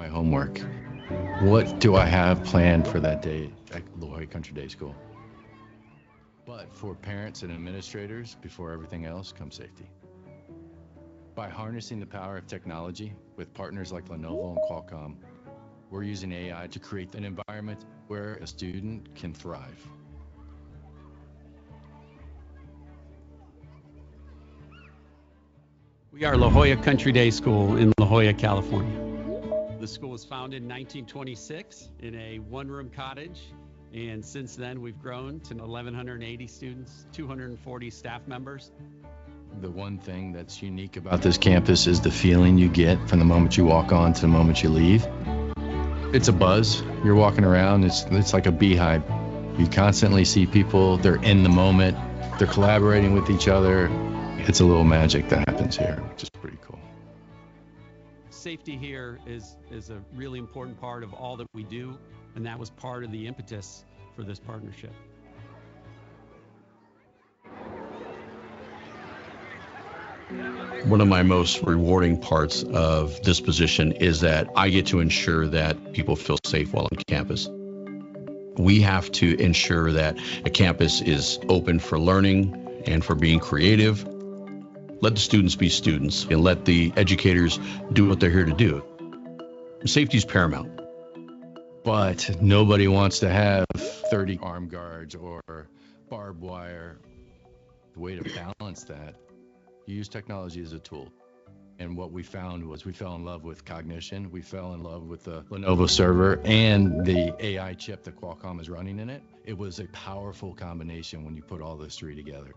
my homework? What do I have planned for that day at La Jolla Country Day School? But for parents and administrators, before everything else comes safety. By harnessing the power of technology with partners like Lenovo and Qualcomm, we're using AI to create an environment where a student can thrive. We are La Jolla Country Day School in La Jolla, California. The school was founded in 1926 in a one-room cottage, and since then we've grown to 1,180 students, 240 staff members. The one thing that's unique about this campus is the feeling you get from the moment you walk on to the moment you leave. It's a buzz. You're walking around, it's like a beehive. You constantly see people, they're in the moment, they're collaborating with each other. It's a little magic that happens here, which is pretty cool. Safety here is a really important part of all that we do, and that was part of the impetus for this partnership. One of my most rewarding parts of this position is that I get to ensure that people feel safe while on campus. We have to ensure that a campus is open for learning and for being creative. Let the students be students and let the educators do what they're here to do. Safety is paramount. But nobody wants to have 30 armed guards or barbed wire. The way to balance that, you use technology as a tool. And what we found was we fell in love with cognition. We fell in love with the Lenovo server and the AI chip that Qualcomm is running in it. It was a powerful combination when you put all those three together.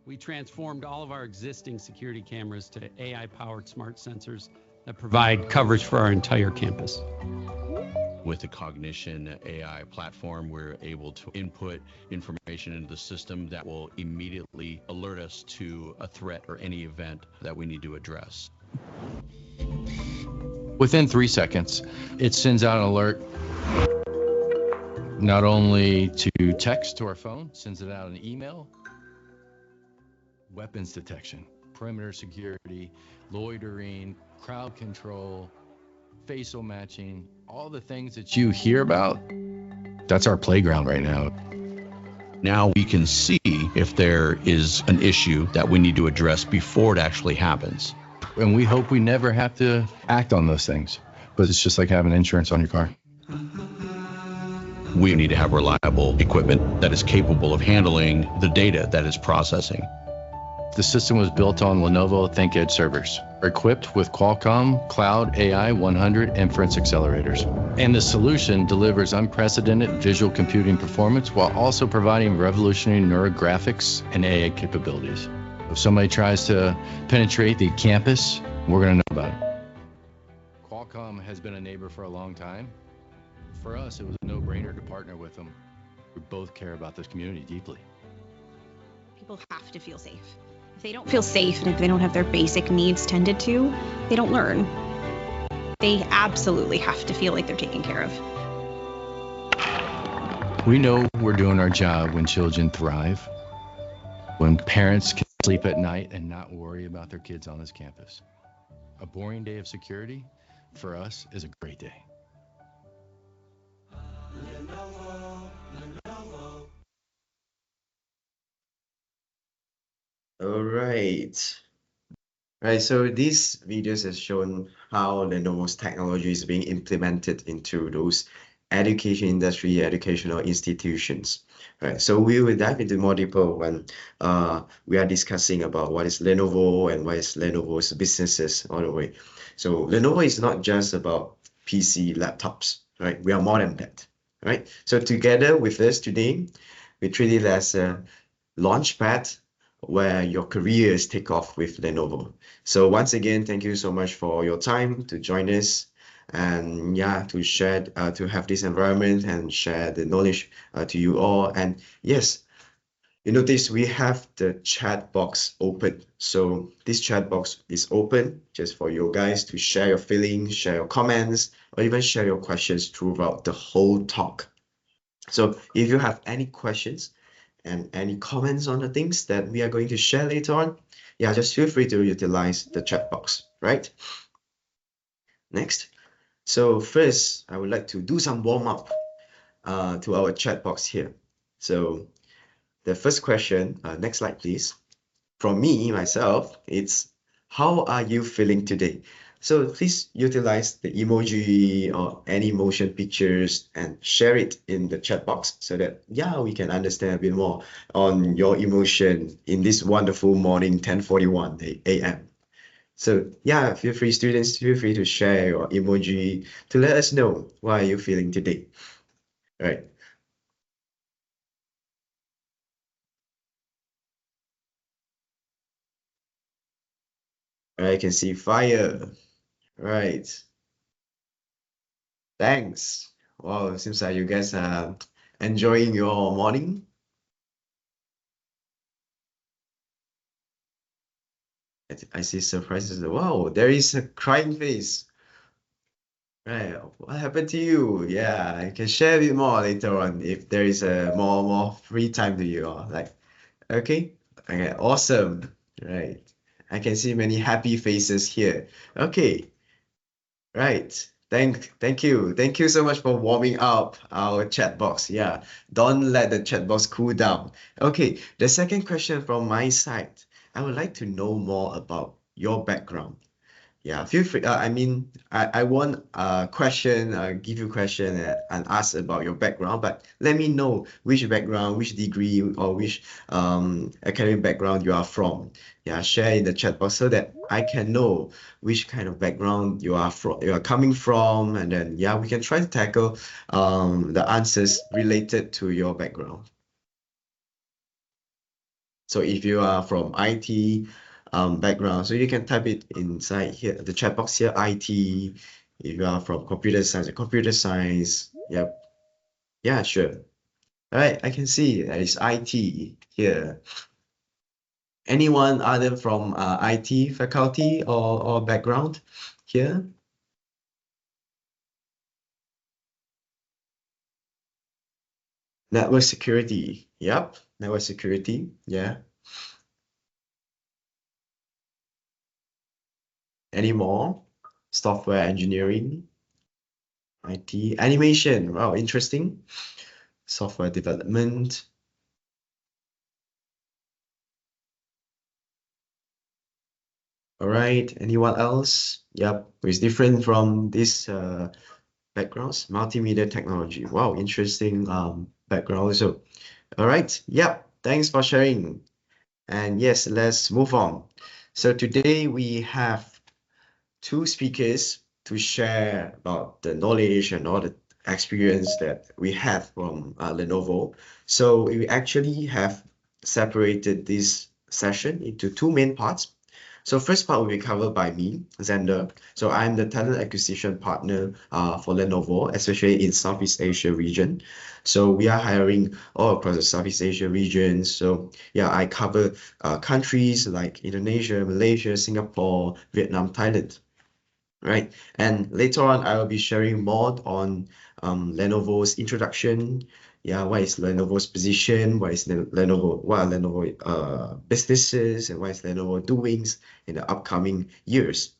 We transformed all of our existing security cameras to AI-powered smart sensors that provide coverage for our entire campus. With the Cognition AI platform, we're able to input information into the system that will immediately alert us to a threat or any event that we need to address. Within 3 seconds, it sends out an alert, not only to text to our phone, sends it out an email, weapons detection, perimeter security, loitering, crowd control, facial matching, all the things that you hear about. That's our playground right now. Now we can see if there is an issue that we need to address before it actually happens. And we hope we never have to act on those things, but it's just like having insurance on your car. We need to have reliable equipment that is capable of handling the data that is processing. The system was built on Lenovo ThinkEdge servers, equipped with Qualcomm Cloud AI 100 inference accelerators. And the solution delivers unprecedented visual computing performance while also providing revolutionary neurographics and AI capabilities. If somebody tries to penetrate the campus, we're going to know about it. Qualcomm has been a neighbor for a long time. For us, it was a no-brainer to partner with them. We both care about this community deeply. People have to feel safe. If they don't feel safe and if they don't have their basic needs tended to, they don't learn. They absolutely have to feel like they're taken care of. We know we're doing our job when children thrive, when parents can sleep at night and not worry about their kids on this campus. A boring day of security, for us, is a great day. All right. Right, so these videos has shown how Lenovo's technology is being implemented into those education industry, educational institutions. Right, so we will dive into more deeper when we are discussing about what is Lenovo and what is Lenovo's businesses all the way. So Lenovo is not just about PC laptops, right? We are more than that, right? So together with us today, we treat it as a launchpad where your careers take off with Lenovo. So once again, thank you so much for your time to join us and to share, to have this environment and share the knowledge to you all. And yes, you notice we have the chat box open. So this chat box is open just for you guys to share your feelings, share your comments, or even share your questions throughout the whole talk. So if you have any questions, and any comments on the things that we are going to share later on, just feel free to utilize the chat box, right? Next. So first, I would like to do some warm up to our chat box here. So the first question, next slide, please. From me, myself, it's how are you feeling today? So please utilize the emoji or any motion pictures and share it in the chat box so that, yeah, we can understand a bit more on your emotion in this wonderful morning, 10:41 a.m. So yeah, feel free, students, feel free to share your emoji to let us know how are you feeling today. All right. I can see fire. Right. Thanks. Wow, it seems like you guys are enjoying your morning. I see surprises. Wow, there is a crying face. Right. What happened to you? Yeah, I can share a bit more later on if there is a more free time to you all. Like, okay. Okay, awesome. Right. I can see many happy faces here. Okay. Right. Thank you. Thank you so much for warming up our chat box. Yeah. Don't let the chat box cool down. Okay. The second question from my side, I would like to know more about your background. Yeah, feel free. I won't give you question and ask about your background, but let me know which background, which degree, or which academic background you are from. Yeah, share in the chat box so that I can know which kind of background you are coming from, and then yeah, we can try to tackle the answers related to your background. So if you are from IT background, so you can type it inside here, the chat box here, IT. If you are from computer science, yep. Yeah, sure. All right, I can see that is IT here. Anyone other from IT faculty or background here? Network security. Yep, network security. Yeah. Any more? Software engineering, IT, animation. Wow, interesting. Software development. All right, anyone else? Yep, who is different from this backgrounds? Multimedia technology. Wow, interesting background. So, all right, yep, thanks for sharing. And yes, let's move on. So today we have two speakers to share about the knowledge and all the experience that we have from Lenovo. So we actually have separated this session into two main parts. So first part will be covered by me, Xander. So I'm the talent acquisition partner for Lenovo, especially in Southeast Asia region. So we are hiring all across the Southeast Asia region. So yeah, I cover countries like Indonesia, Malaysia, Singapore, Vietnam, Thailand. Right. And later on, I will be sharing more on Lenovo's introduction. Yeah, what is Lenovo's position? What are Lenovo businesses, and what is Lenovo doings in the upcoming years?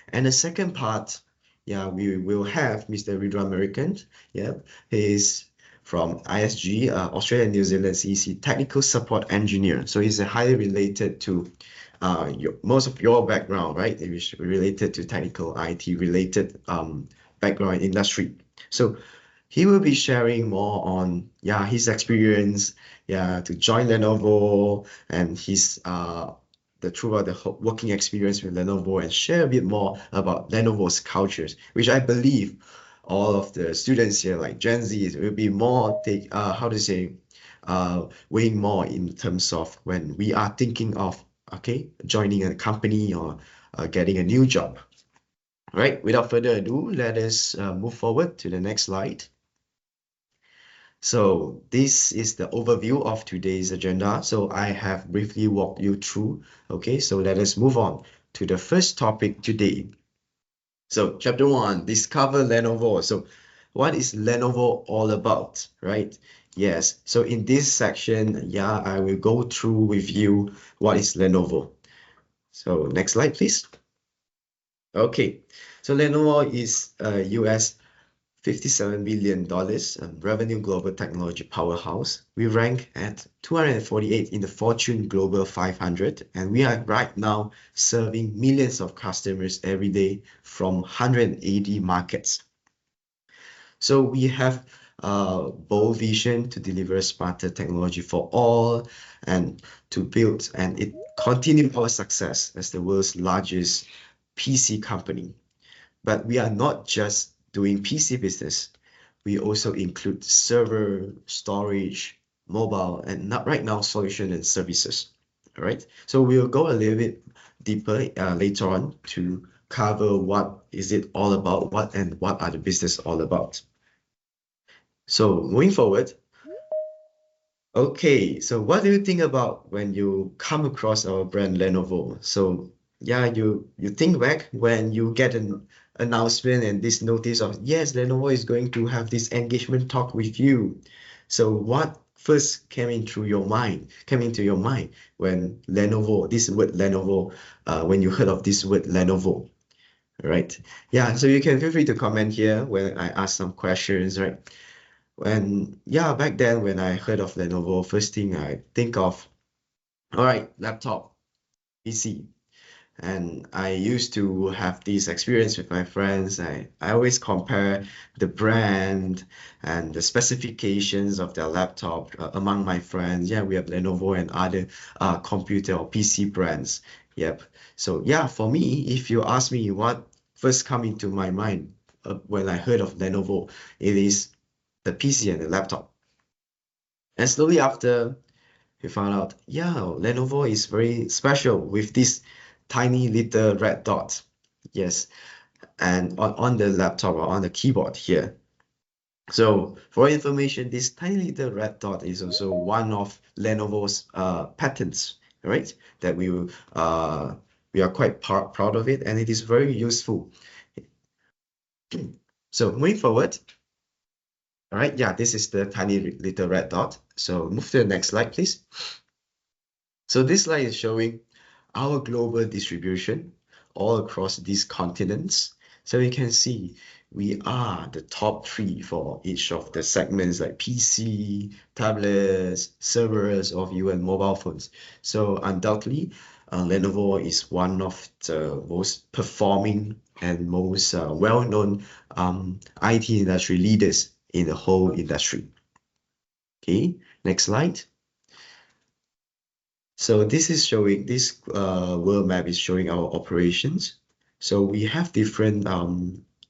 And the second part, yeah, we will have Mr. Ridwan American. Yeah, he's from ISG, Australia and New Zealand CEC Technical Support Engineer. So he's highly related to most of your background, right? It is related to technical IT related background industry. So he will be sharing more on his experience to join Lenovo and his throughout the whole working experience with Lenovo and share a bit more about Lenovo's cultures, which I believe all of the students here, like Gen Z, will be more weighing more in terms of when we are thinking of joining a company or getting a new job. All right, without further ado, let us move forward to the next slide. So this is the overview of today's agenda. So I have briefly walked you through. Okay, so let us move on to the first topic today. So chapter 1, discover Lenovo. So what is Lenovo all about, right? Yes, so in this section, I will go through with you what is Lenovo. So next slide, please. Okay, so Lenovo is US $57 billion revenue global technology powerhouse. We rank at 248 in the Fortune Global 500, and we are right now serving millions of customers every day from 180 markets. So we have a bold vision to deliver smarter technology for all and to build, and it continue our success as the world's largest PC company. But we are not just doing PC business. We also include server, storage, mobile, and not right now solution and services. All right. So we'll go a little bit deeper later on to cover what is it all about, what are the business all about. So moving forward, okay, so what do you think about when you come across our brand Lenovo? So yeah, you think back when you get an announcement and this notice of yes, Lenovo is going to have this engagement talk with you. So what first came into your mind when Lenovo, this word Lenovo, when you heard of this word Lenovo, right? Yeah, so you can feel free to comment here when I ask some questions, right? Yeah, back then when I heard of Lenovo, first thing I think of, all right, laptop, PC. And I used to have this experience with my friends. I always compare the brand and the specifications of their laptop among my friends. Yeah, we have Lenovo and other computer or PC brands. Yep. So yeah, for me, if you ask me what first come into my mind when I heard of Lenovo, it is the PC and the laptop. And slowly after, we found out, yeah, Lenovo is very special with this tiny little red dot. Yes, and on the laptop or on the keyboard here. So for information, this tiny little red dot is also one of Lenovo's patents, right? That we are quite proud of it, and it is very useful. So moving forward, all right, yeah, this is the tiny little red dot. So move to the next slide, please. So this slide is showing our global distribution all across these continents. So you can see we are the top 3 for each of the segments like PC, tablets, servers, or even mobile phones. So undoubtedly, Lenovo is one of the most performing and most well-known IT industry leaders in the whole industry. Okay, next slide. So this is showing, this world map is showing our operations. So we have different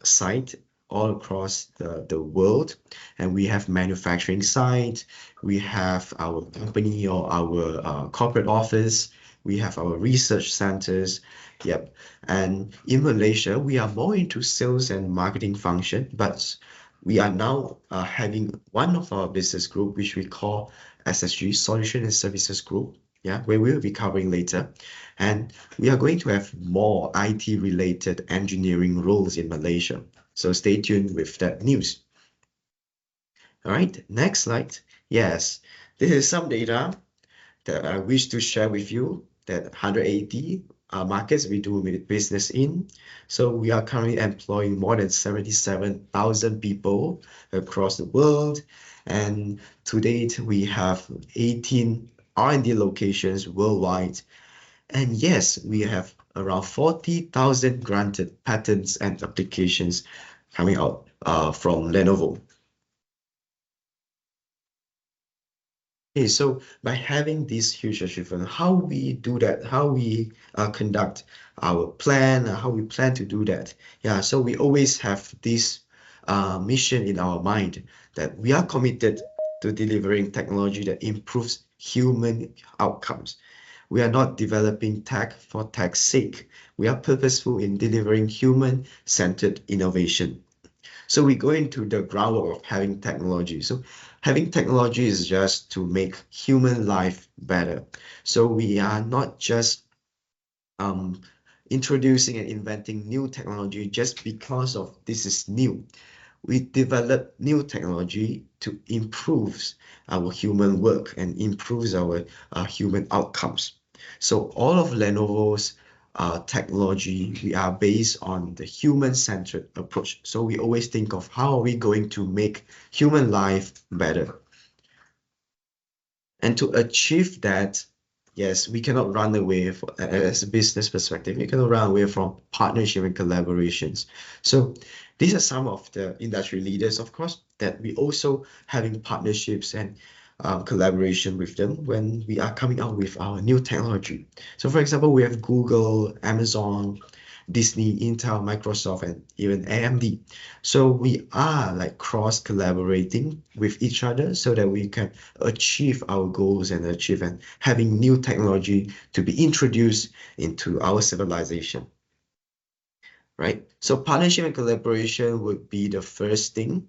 sites all across the world, and we have manufacturing site, we have our company or our corporate office, we have our research centers. Yep. And in Malaysia, we are more into sales and marketing function, but we are now having one of our business group, which we call SSG, Solution and Services Group. Yeah, where we'll be covering later. And we are going to have more IT related engineering roles in Malaysia. So stay tuned with that news. All right, next slide. Yes, this is some data that I wish to share with you, that 180 markets we do business in. So we are currently employing more than 77,000 people across the world. And to date, we have 18 R&D locations worldwide. And yes, we have around 40,000 granted patents and applications coming out from Lenovo. Okay, so by having this huge achievement, how we do that, how we conduct our plan, how we plan to do that. Yeah, so we always have this mission in our mind that we are committed to delivering technology that improves human outcomes. We are not developing tech for tech's sake. We are purposeful in delivering human-centered innovation. So we go into the groundwork of having technology. So having technology is just to make human life better. So we are not just introducing and inventing new technology just because of this is new. We develop new technology to improve our human work and improves our human outcomes. So all of Lenovo's technology, we are based on the human-centered approach. So we always think of how are we going to make human life better. And to achieve that, yes, we cannot run away as a business perspective. We cannot run away from partnership and collaborations. So these are some of the industry leaders, of course, that we also having partnerships and collaboration with them when we are coming out with our new technology. So for example, we have Google, Amazon, Disney, Intel, Microsoft, and even AMD. So we are like cross collaborating with each other so that we can achieve our goals and achieve and having new technology to be introduced into our civilization. Right? So partnership and collaboration would be the first thing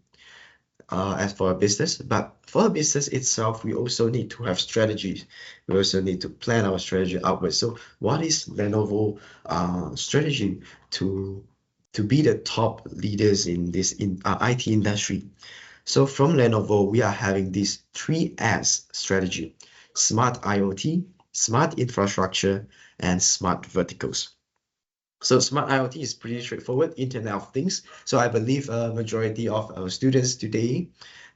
as for a business, but for a business itself, we also need to have strategies. We also need to plan our strategy outwards. So what is Lenovo strategy to be the top leaders in this IT industry? So from Lenovo, we are having this 3S strategy: smart IoT, smart infrastructure, and smart verticals. So smart IoT is pretty straightforward, Internet of Things. So I believe a majority of our students today,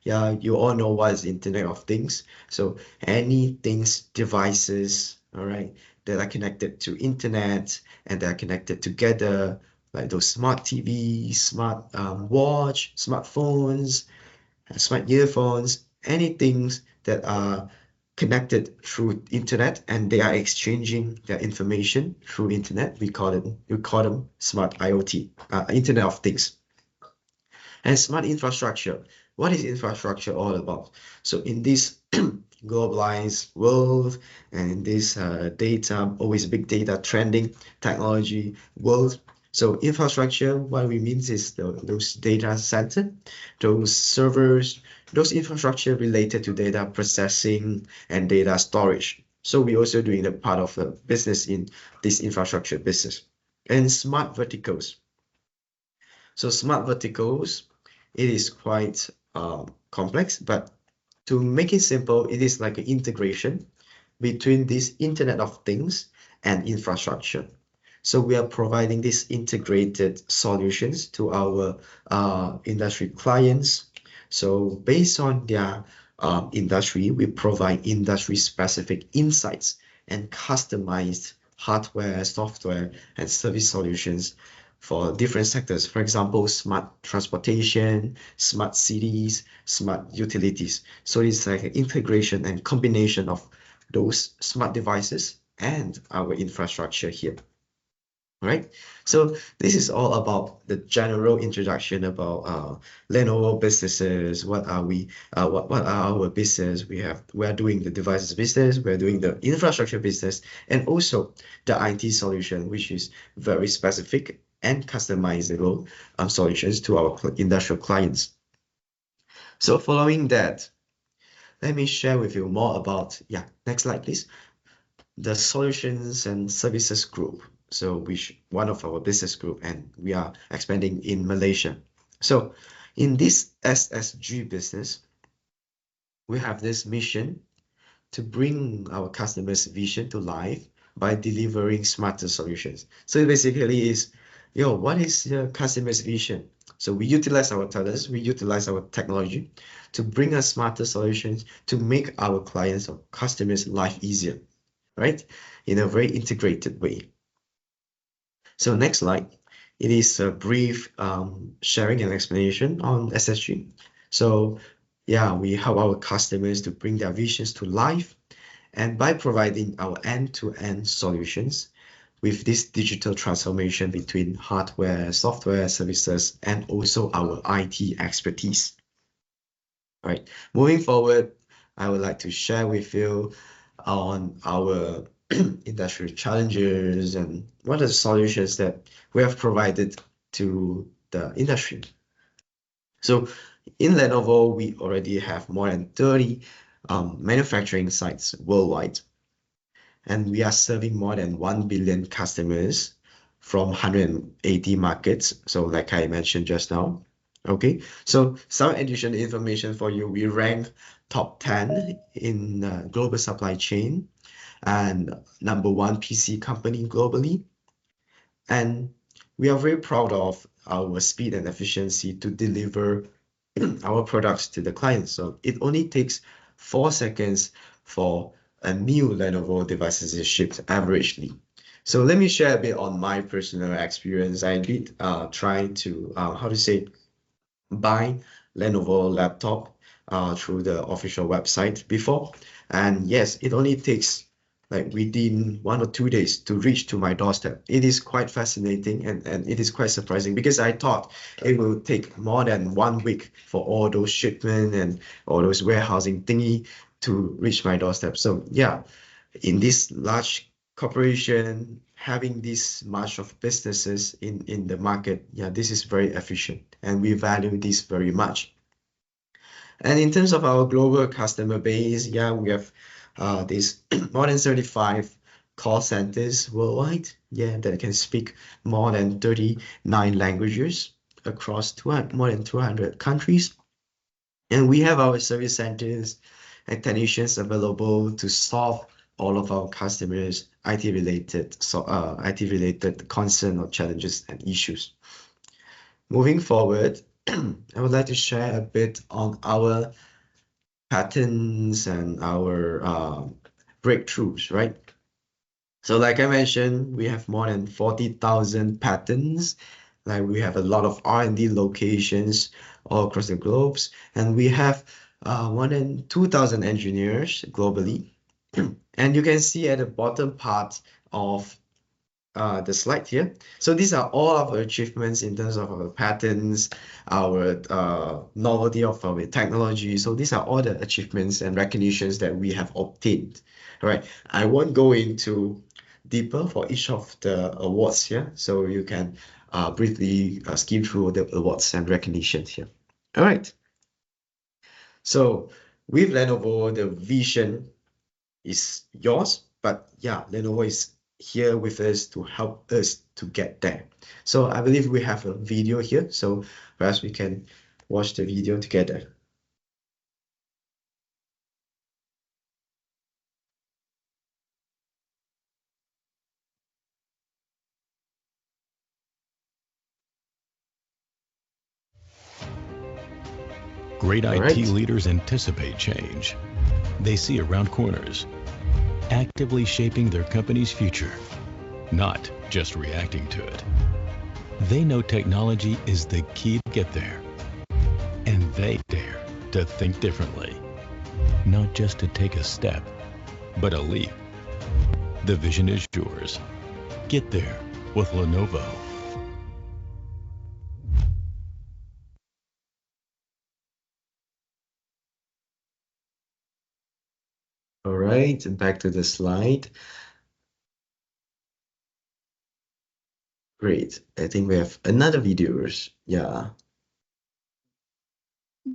yeah, you all know what is Internet of Things. So any things, devices, all right, that are connected to internet and that are connected together, like those smart TVs, smart watch, smartphones, smart earphones, anything that are connected through internet and they are exchanging their information through internet. We call them smart IoT, Internet of Things. And smart infrastructure. What is infrastructure all about? So in this globalized world and in this data, always big data trending technology world, so infrastructure, what we mean is those data center, those servers, those infrastructure related to data processing and data storage. So we're also doing the part of the business in this infrastructure business. And smart verticals. So smart verticals, it is quite complex, but to make it simple, it is like an integration between this Internet of Things and infrastructure. So we are providing these integrated solutions to our industry clients. So based on their industry, we provide industry-specific insights and customized hardware, software, and service solutions for different sectors. For example, smart transportation, smart cities, smart utilities. So it's like an integration and combination of those smart devices and our infrastructure here. Right, so this is all about the general introduction about Lenovo businesses. What are we? What are our business? We are doing the devices business. We are doing the infrastructure business, and also the IT solution, which is very specific and customizable solutions to our industrial clients. So following that, let me share with you more about, next slide, please. The solutions and services group. So which one of our business group, and we are expanding in Malaysia. So in this SSG business, we have this mission to bring our customers' vision to life by delivering smarter solutions. So basically is, what is your customer's vision? So we utilize our talents, we utilize our technology to bring us smarter solutions to make our clients or customers' life easier, right? In a very integrated way. So next slide, it is a brief sharing and explanation on SSG. So we help our customers to bring their visions to life, and by providing our end-to-end solutions with this digital transformation between hardware, software, services, and also our IT expertise. All right, moving forward, I would like to share with you on our industrial challenges and what are the solutions that we have provided to the industry. So in Lenovo, we already have more than 30 manufacturing sites worldwide, and we are serving more than 1 billion customers from 180 markets. So like I mentioned just now. Okay, so some additional information for you. We rank top 10 in global supply chain and #1 PC company globally. And we are very proud of our speed and efficiency to deliver our products to the client. So it only takes 4 seconds for a new Lenovo devices is shipped averagely. So let me share a bit on my personal experience. I did try to buy Lenovo laptop through the official website before. And yes, it only takes like within 1 or 2 days to reach to my doorstep. It is quite fascinating and it is quite surprising because I thought it will take more than 1 week for all those shipment and all those warehousing thingy to reach my doorstep. So yeah, in this large corporation, having this much of businesses in the market, yeah, this is very efficient and we value this very much. And in terms of our global customer base, yeah, we have this more than 35 call centers worldwide, yeah, that can speak more than 39 languages across more than 200 countries. And we have our service centers and technicians available to solve all of our customers' IT-related concern or challenges and issues. Moving forward, I would like to share a bit on our patterns and our breakthroughs, right? So like I mentioned, we have more than 40,000 patents. Like we have a lot of R&D locations all across the globes, and we have more than 2,000 engineers globally. And you can see at the bottom part of the slide here. So these are all of our achievements in terms of our patents, our novelty of our technology. So these are all the achievements and recognitions that we have obtained. All right, I won't go into deeper for each of the awards here, so you can briefly skim through the awards and recognitions here. All right. So with Lenovo, the vision is yours, but yeah, Lenovo is here with us to help us to get there. So I believe we have a video here, so perhaps we can watch the video together. Great All IT right. leaders anticipate change. They see around corners, actively shaping their company's future, not just reacting to it. They know technology is the key to get there, and they dare to think differently, not just to take a step, but a leap. The vision is yours. Get there with Lenovo. All right, back to the slide. Great. I think we have another videos. Yeah.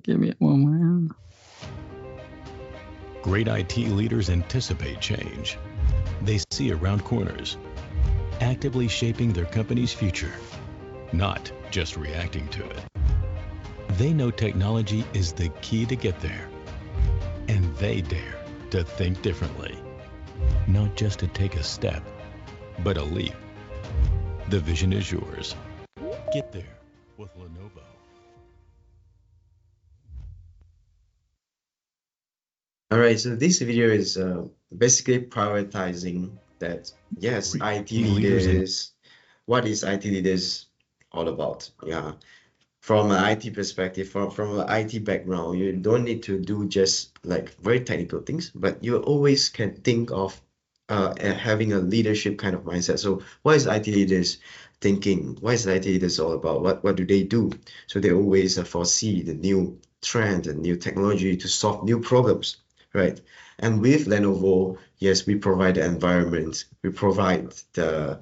Give me one more. Great IT leaders anticipate change. They see around corners, actively shaping their company's future, not just reacting to it. They know technology is the key to get there, and they dare to think differently, not just to take a step, but a leap. The vision is yours. Get there with Lenovo. All right, so this video is basically prioritizing that, yes, IT leaders, what is IT leaders all about? Yeah, from an IT perspective, from an IT background, you don't need to do just like very technical things, but you always can think of having a leadership kind of mindset. So what is IT leaders thinking? What is IT leaders all about? What do they do? So they always foresee the new trend and new technology to solve new problems, right? And with Lenovo, yes, we provide the environment, we provide the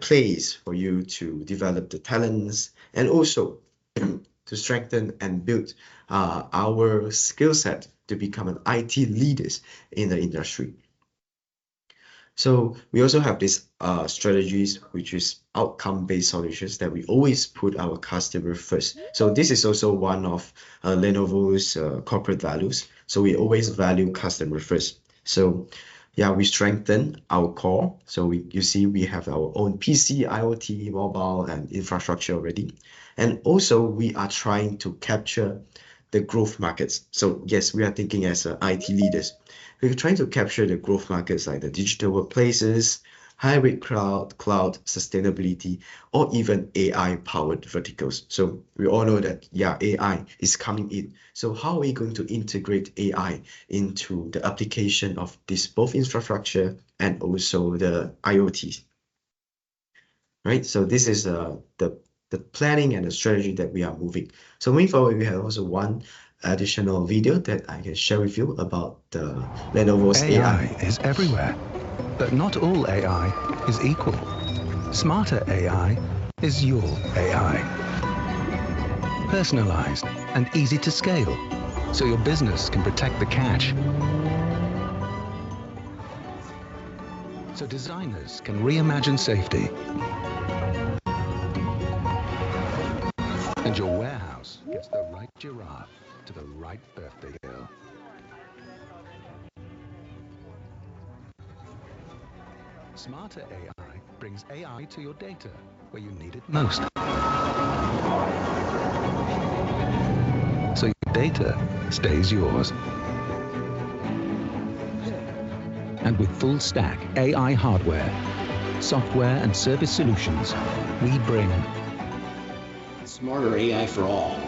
place for you to develop the talents and also to strengthen and build our skill set to become an IT leaders in the industry. So we also have these strategies, which is outcome-based solutions that we always put our customer first. So this is also one of Lenovo's corporate values. So we always value customer first. So yeah, we strengthen our core. So you see we have our own PC, IoT, mobile, and infrastructure already. And also we are trying to capture the growth markets. So yes, we are thinking as IT leaders. We're trying to capture the growth markets like the digital workplaces, hybrid cloud sustainability, or even AI-powered verticals. So we all know that, yeah, AI is coming in. So how are we going to integrate AI into the application of this both infrastructure and also the IoT? Right? So this is the planning and the strategy that we are moving. So moving forward, we have also one additional video that I can share with you about the Lenovo's AI. is everywhere, but not all AI is equal. Smarter AI is your AI. Personalized and easy to scale, so your business can protect the cash. So designers can reimagine safety. And your warehouse gets the right giraffe to the right birthday girl. Smarter AI brings AI to your data where you need it most. So your data stays yours. And with full stack AI hardware, software and service solutions, we bring smarter AI for all.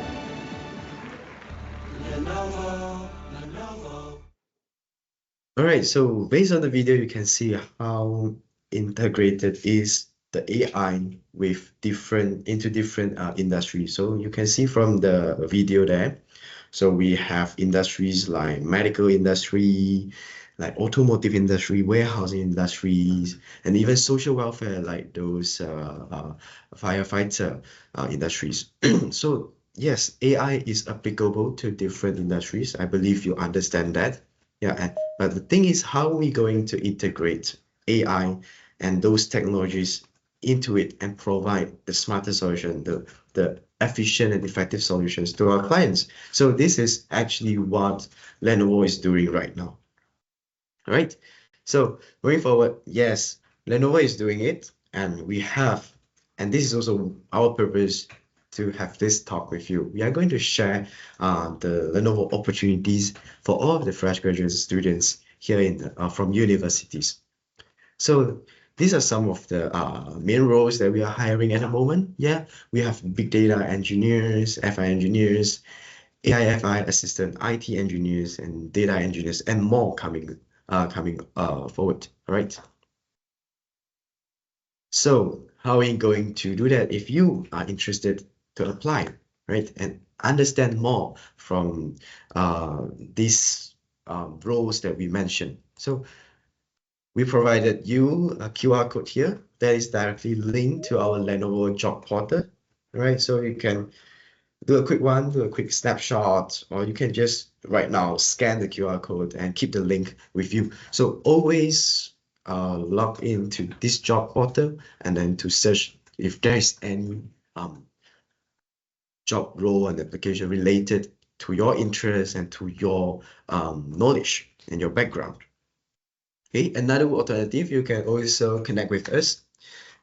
All right, so based on the video, you can see how integrated is the AI with different industries. So you can see from the video there. So we have industries like medical industry, like automotive industry, warehousing industries, and even social welfare like those firefighter industries. So yes, AI is applicable to different industries. I believe you understand that. Yeah, but the thing is, how are we going to integrate AI and those technologies into it and provide the smarter solution, the efficient and effective solutions to our clients? So this is actually what Lenovo is doing right now. All right. So moving forward, yes, Lenovo is doing it, and we have, and this is also our purpose to have this talk with you. We are going to share the Lenovo opportunities for all of the fresh graduate students here in from universities. So these are some of the main roles that we are hiring at the moment. Yeah, we have big data engineers, FI engineers, AI/FI assistant, IT engineers, and data engineers, and more coming forward. All right. So how are we going to do that? If you are interested to apply, right, and understand more from these roles that we mentioned. So we provided you a QR code here that is directly linked to our Lenovo job portal, right? So you can do a quick snapshot, or you can just right now scan the QR code and keep the link with you. So always log into this job portal and then to search if there is any job role and application related to your interest and to your knowledge and your background. Okay, another alternative, you can also connect with us,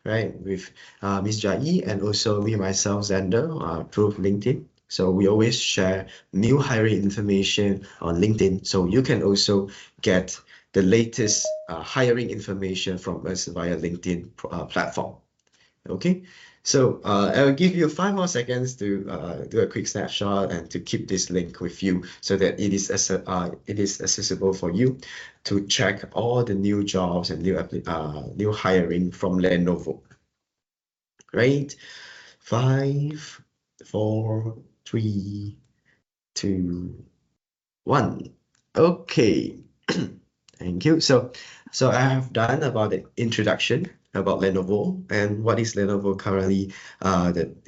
right, with Ms. Jai and also me, myself, Xander, through LinkedIn. So we always share new hiring information on LinkedIn. So you can also get the latest hiring information from us via LinkedIn platform. Okay, so I'll give you 5 more seconds to do a quick snapshot and to keep this link with you so that it is accessible for you to check all the new jobs and new hiring from Lenovo. Right? 5, 4, 3, 2, 1. Okay. Thank you. So I have done about the introduction about Lenovo and what is Lenovo currently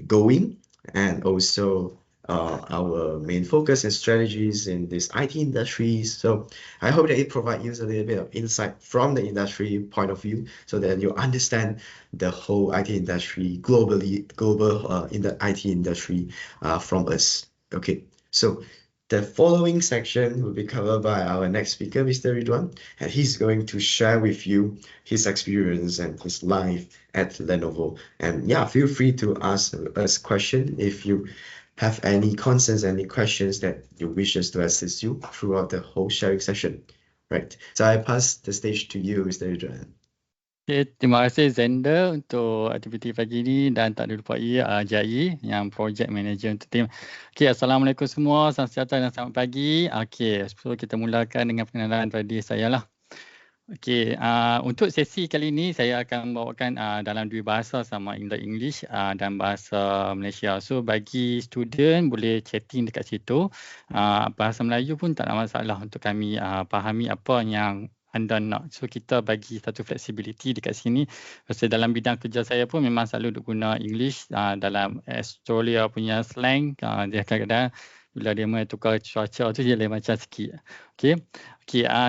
going, and also our main focus and strategies in this IT industries. So I hope that it provides you a little bit of insight from the industry point of view, so that you understand the whole IT industry global in the IT industry from us. Okay, so The following section will be covered by our next speaker, Mr. Ridwan, and he's going to share with you his experience and his life at Lenovo. And yeah, feel free to ask us questions if you have any concerns, any questions that you wish us to assist you throughout the whole sharing session. Right. So I pass the stage to you, Mr. Ridwan. Okay, terima kasih Zender untuk aktiviti pagi ini dan tak dilupai Jai yang Project Manager untuk tim. Okay, Assalamualaikum semua, salam sejahtera dan selamat pagi. Okay, so kita mulakan dengan pengenalan pada diri saya lah. Okay, untuk sesi kali ini saya akan bawakan dalam dua bahasa sama English dan bahasa Malaysia. So bagi student boleh chatting dekat situ. Bahasa Melayu pun tak ada masalah untuk kami fahami apa yang anda nak. So kita bagi satu flexibility dekat sini. Pasal dalam bidang kerja saya pun memang selalu guna English dalam Australia punya slang. Dia kadang-kadang bila dia main tukar cuaca tu dia lain macam sikit. Okay.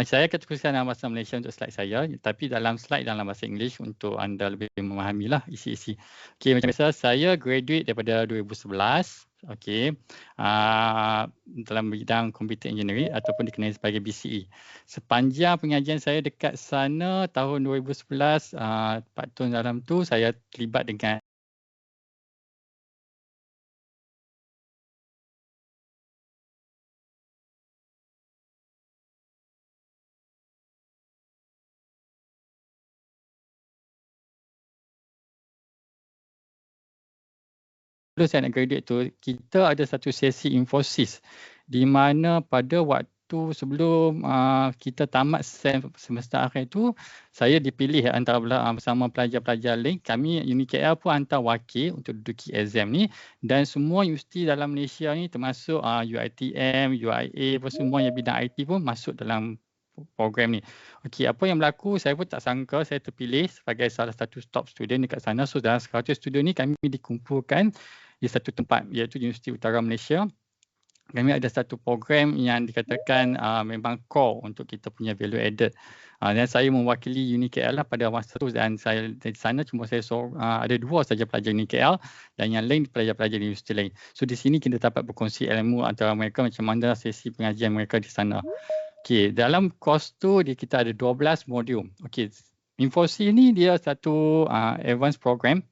Saya akan teruskan dalam bahasa Malaysia untuk slide saya. Tapi dalam slide dalam bahasa English untuk anda lebih memahami lah isi-isi. Okay, macam biasa saya graduate daripada 2011. Okay, dalam bidang computer engineering ataupun dikenali sebagai BCE. Sepanjang pengajian saya dekat sana tahun 2011, 4 tahun dalam tu saya terlibat dengan saya nak graduate tu, kita ada satu sesi infosys di mana pada waktu sebelum kita tamat semester akhir tu, saya dipilih antara bersama pelajar-pelajar lain. Kami UniKL pun hantar wakil untuk duduki exam ni dan semua universiti dalam Malaysia ni termasuk UiTM, UIA, semua yang bidang IT pun masuk dalam program ni. Okey, apa yang berlaku, saya pun tak sangka saya terpilih sebagai salah satu top student dekat sana. So dalam 100 student ni kami dikumpulkan di satu tempat iaitu Universiti Utara Malaysia. Kami ada satu program yang dikatakan memang core untuk kita punya value added. Dan saya mewakili UniKL lah pada masa tu dan saya di sana cuma saya ada 2 saja pelajar UniKL dan yang lain pelajar-pelajar di universiti lain. So di sini kita dapat berkongsi ilmu antara mereka macam mana sesi pengajian mereka di sana. Okey, dalam course tu kita ada 12 modul. Okey, Infosys ni dia satu advanced program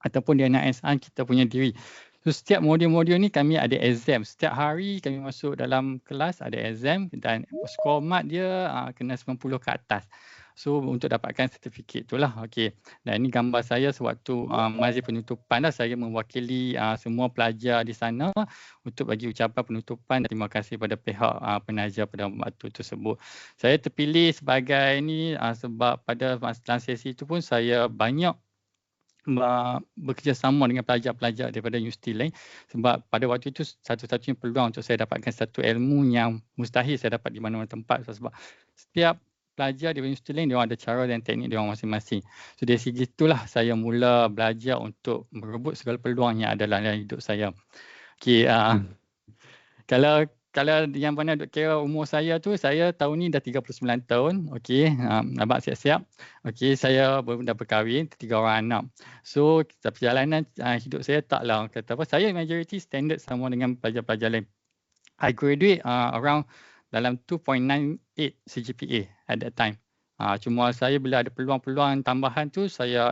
ataupun dia nak enhance kita punya diri. So setiap modul-modul ni kami ada exam. Setiap hari kami masuk dalam kelas ada exam dan skor mark dia kena 90 ke atas. So untuk dapatkan sertifikat itulah. Okey. Dan ini gambar saya sewaktu majlis penutupan dah, saya mewakili semua pelajar di sana untuk bagi ucapan penutupan dan terima kasih pada pihak penaja pada waktu tersebut. Saya terpilih sebagai ini sebab pada dalam sesi itu pun saya banyak bekerjasama dengan pelajar-pelajar daripada universiti lain sebab pada waktu itu satu-satunya peluang untuk saya dapatkan satu ilmu yang mustahil saya dapat di mana-mana tempat sebab setiap pelajar di universiti lain dia ada cara dan teknik dia masing-masing. So dari segi itulah saya mula belajar untuk merebut segala peluang yang ada dalam hidup saya. Okey, kalau yang mana duk kira umur saya tu, saya tahun ni dah 39 tahun. Okey, abang siap-siap. Okey, saya dah berkahwin, 3 orang anak. So, perjalanan hidup saya taklah kata apa, saya majority standard sama dengan pelajar-pelajar lain. I graduate around dalam 2.98 CGPA at that time. Cuma saya bila ada peluang-peluang tambahan tu, saya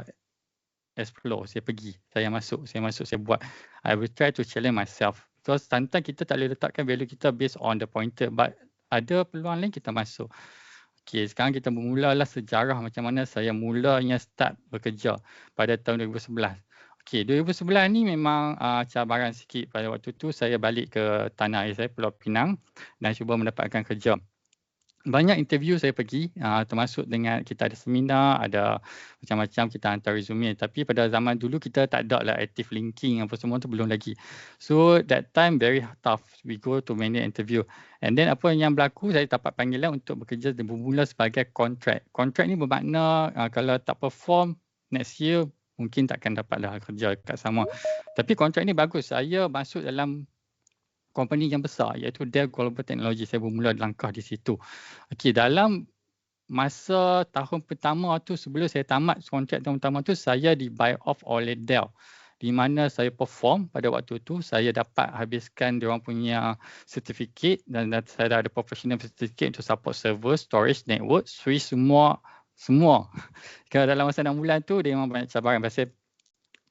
explore, saya pergi, saya masuk, saya buat. I will try to challenge myself. Because sometimes kita tak boleh letakkan value kita based on the pointer, but ada peluang lain kita masuk. Okey, sekarang kita bermulalah sejarah macam mana saya mulanya start bekerja pada tahun 2011. Okey, 2011 ni memang cabaran sikit. Pada waktu tu saya balik ke tanah air saya, Pulau Pinang dan cuba mendapatkan kerja. Banyak interview saya pergi, termasuk dengan kita ada seminar, ada macam-macam kita hantar resume. Tapi pada zaman dulu kita tak ada lah active linking apa semua tu belum lagi. So that time very tough. We go to many interview. And then apa yang berlaku, saya dapat panggilan untuk bekerja dan bermula sebagai kontrak. Kontrak ni bermakna kalau tak perform next year mungkin takkan dapatlah kerja kat sama. Tapi kontrak ni bagus. Saya masuk dalam company yang besar iaitu Dell Global Technology. Saya bermula langkah di situ. Okey, dalam masa tahun pertama tu sebelum saya tamat kontrak tahun pertama tu saya di buy off oleh Dell. di mana saya perform pada waktu tu, saya dapat habiskan diorang punya certificate dan saya dah ada professional certificate untuk support server, storage, network, switch, semua. Kalau dalam masa 6 bulan tu, dia memang banyak cabaran. Pasal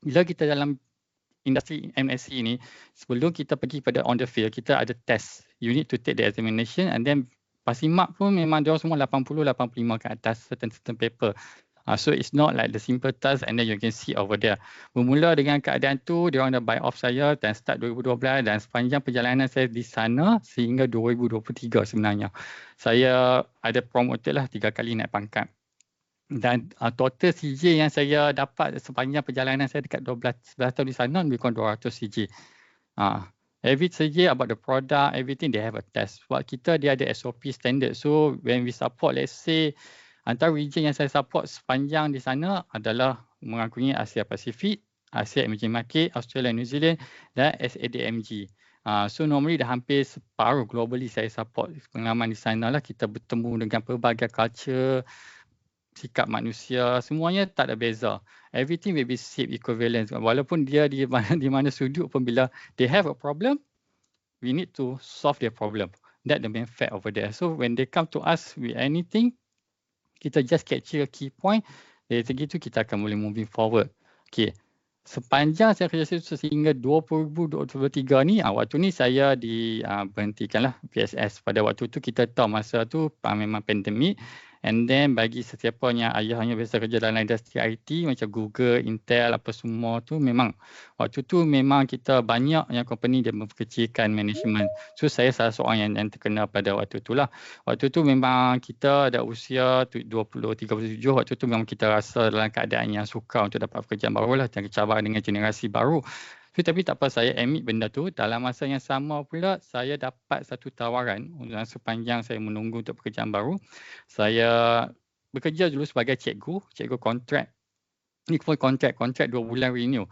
bila kita dalam industri MSc ni, sebelum kita pergi pada on the field, kita ada test. You need to take the examination and then passing mark pun memang diorang semua 80-85 ke atas certain paper. So it's not like the simple task and then you can see over there. Bermula dengan keadaan tu, diorang dah buy off saya dan start 2012 dan sepanjang perjalanan saya di sana sehingga 2023 sebenarnya. Saya ada promoted lah 3 kali naik pangkat. Dan total CJ yang saya dapat sepanjang perjalanan saya dekat 11 tahun di sana lebih kurang 200 CJ. Every CJ about the product, everything they have a test. Sebab kita dia ada SOP standard. So when we support, let's say antara region yang saya support sepanjang di sana adalah mengagumi Asia Pasifik, Asia Emerging Market, Australia, New Zealand dan SADMG. So normally dah hampir separuh globally saya support pengalaman di sana lah. Kita bertemu dengan pelbagai culture, sikap manusia, semuanya tak ada beza. Everything will be safe, equivalent. Walaupun dia di mana sudut pun, bila they have a problem, we need to solve their problem. That the main fact over there. So when they come to us with anything, kita just capture a key point. Dari segi tu kita akan boleh moving forward. Okay. Sepanjang saya kerja sehingga 2023 ni, waktu ni saya berhentikan lah PSS. Pada waktu tu kita tahu masa tu memang pandemik. And then bagi sesiapa yang ayahnya biasa kerja dalam industri IT macam Google, Intel, apa semua tu, memang waktu tu memang kita banyak yang company dia memperkecilkan management. So saya salah seorang yang terkena pada waktu tu lah. Waktu tu memang kita ada usia 37, waktu tu memang kita rasa dalam keadaan yang sukar untuk dapat pekerjaan baru lah, dan cabaran dengan generasi baru. So, tapi tak apa, saya admit benda tu. Dalam masa yang sama pula, saya dapat satu tawaran sepanjang saya menunggu untuk pekerjaan baru. Saya bekerja dulu sebagai cikgu kontrak. Ini pun kontrak 2 bulan renew.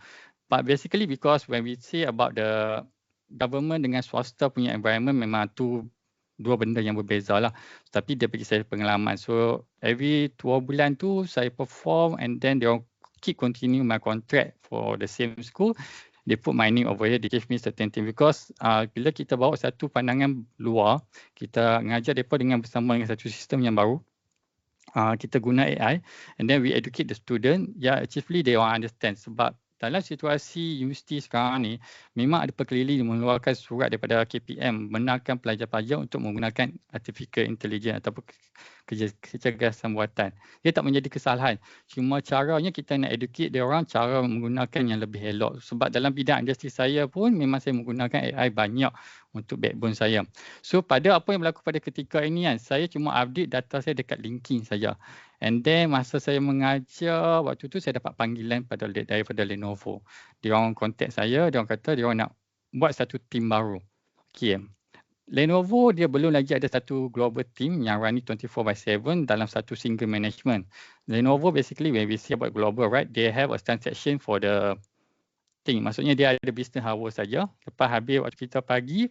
But basically because when we say about the government dengan swasta punya environment, memang tu dua benda yang berbeza lah. Tapi dia bagi saya pengalaman. So every 2 bulan tu saya perform and then they keep continue my contract for the same school. They put my name over here, they give me certain thing because bila kita bawa satu pandangan luar, kita ngajar mereka dengan bersama dengan satu sistem yang baru. Kita guna AI and then we educate the student. Chiefly they want understand sebab dalam situasi universiti sekarang ni memang ada perkeliling mengeluarkan surat daripada KPM benarkan pelajar-pelajar untuk menggunakan artificial intelligence ataupun kecergasan buatan. Dia tak menjadi kesalahan. Cuma caranya kita nak educate dia orang cara menggunakan yang lebih elok. Sebab dalam bidang industri saya pun memang saya menggunakan AI banyak untuk backbone saya. So pada apa yang berlaku pada ketika ini kan, saya cuma update data saya dekat LinkedIn saja. And then masa saya mengajar, waktu tu saya dapat panggilan daripada Lenovo. Dia orang contact saya, dia orang kata dia orang nak buat satu team baru. Okay. Lenovo dia belum lagi ada satu global team yang running 24/7 dalam satu single management. Lenovo basically when we say about global, right, they have a transaction for the thing. Maksudnya dia ada business hour saja. Lepas habis waktu kita pagi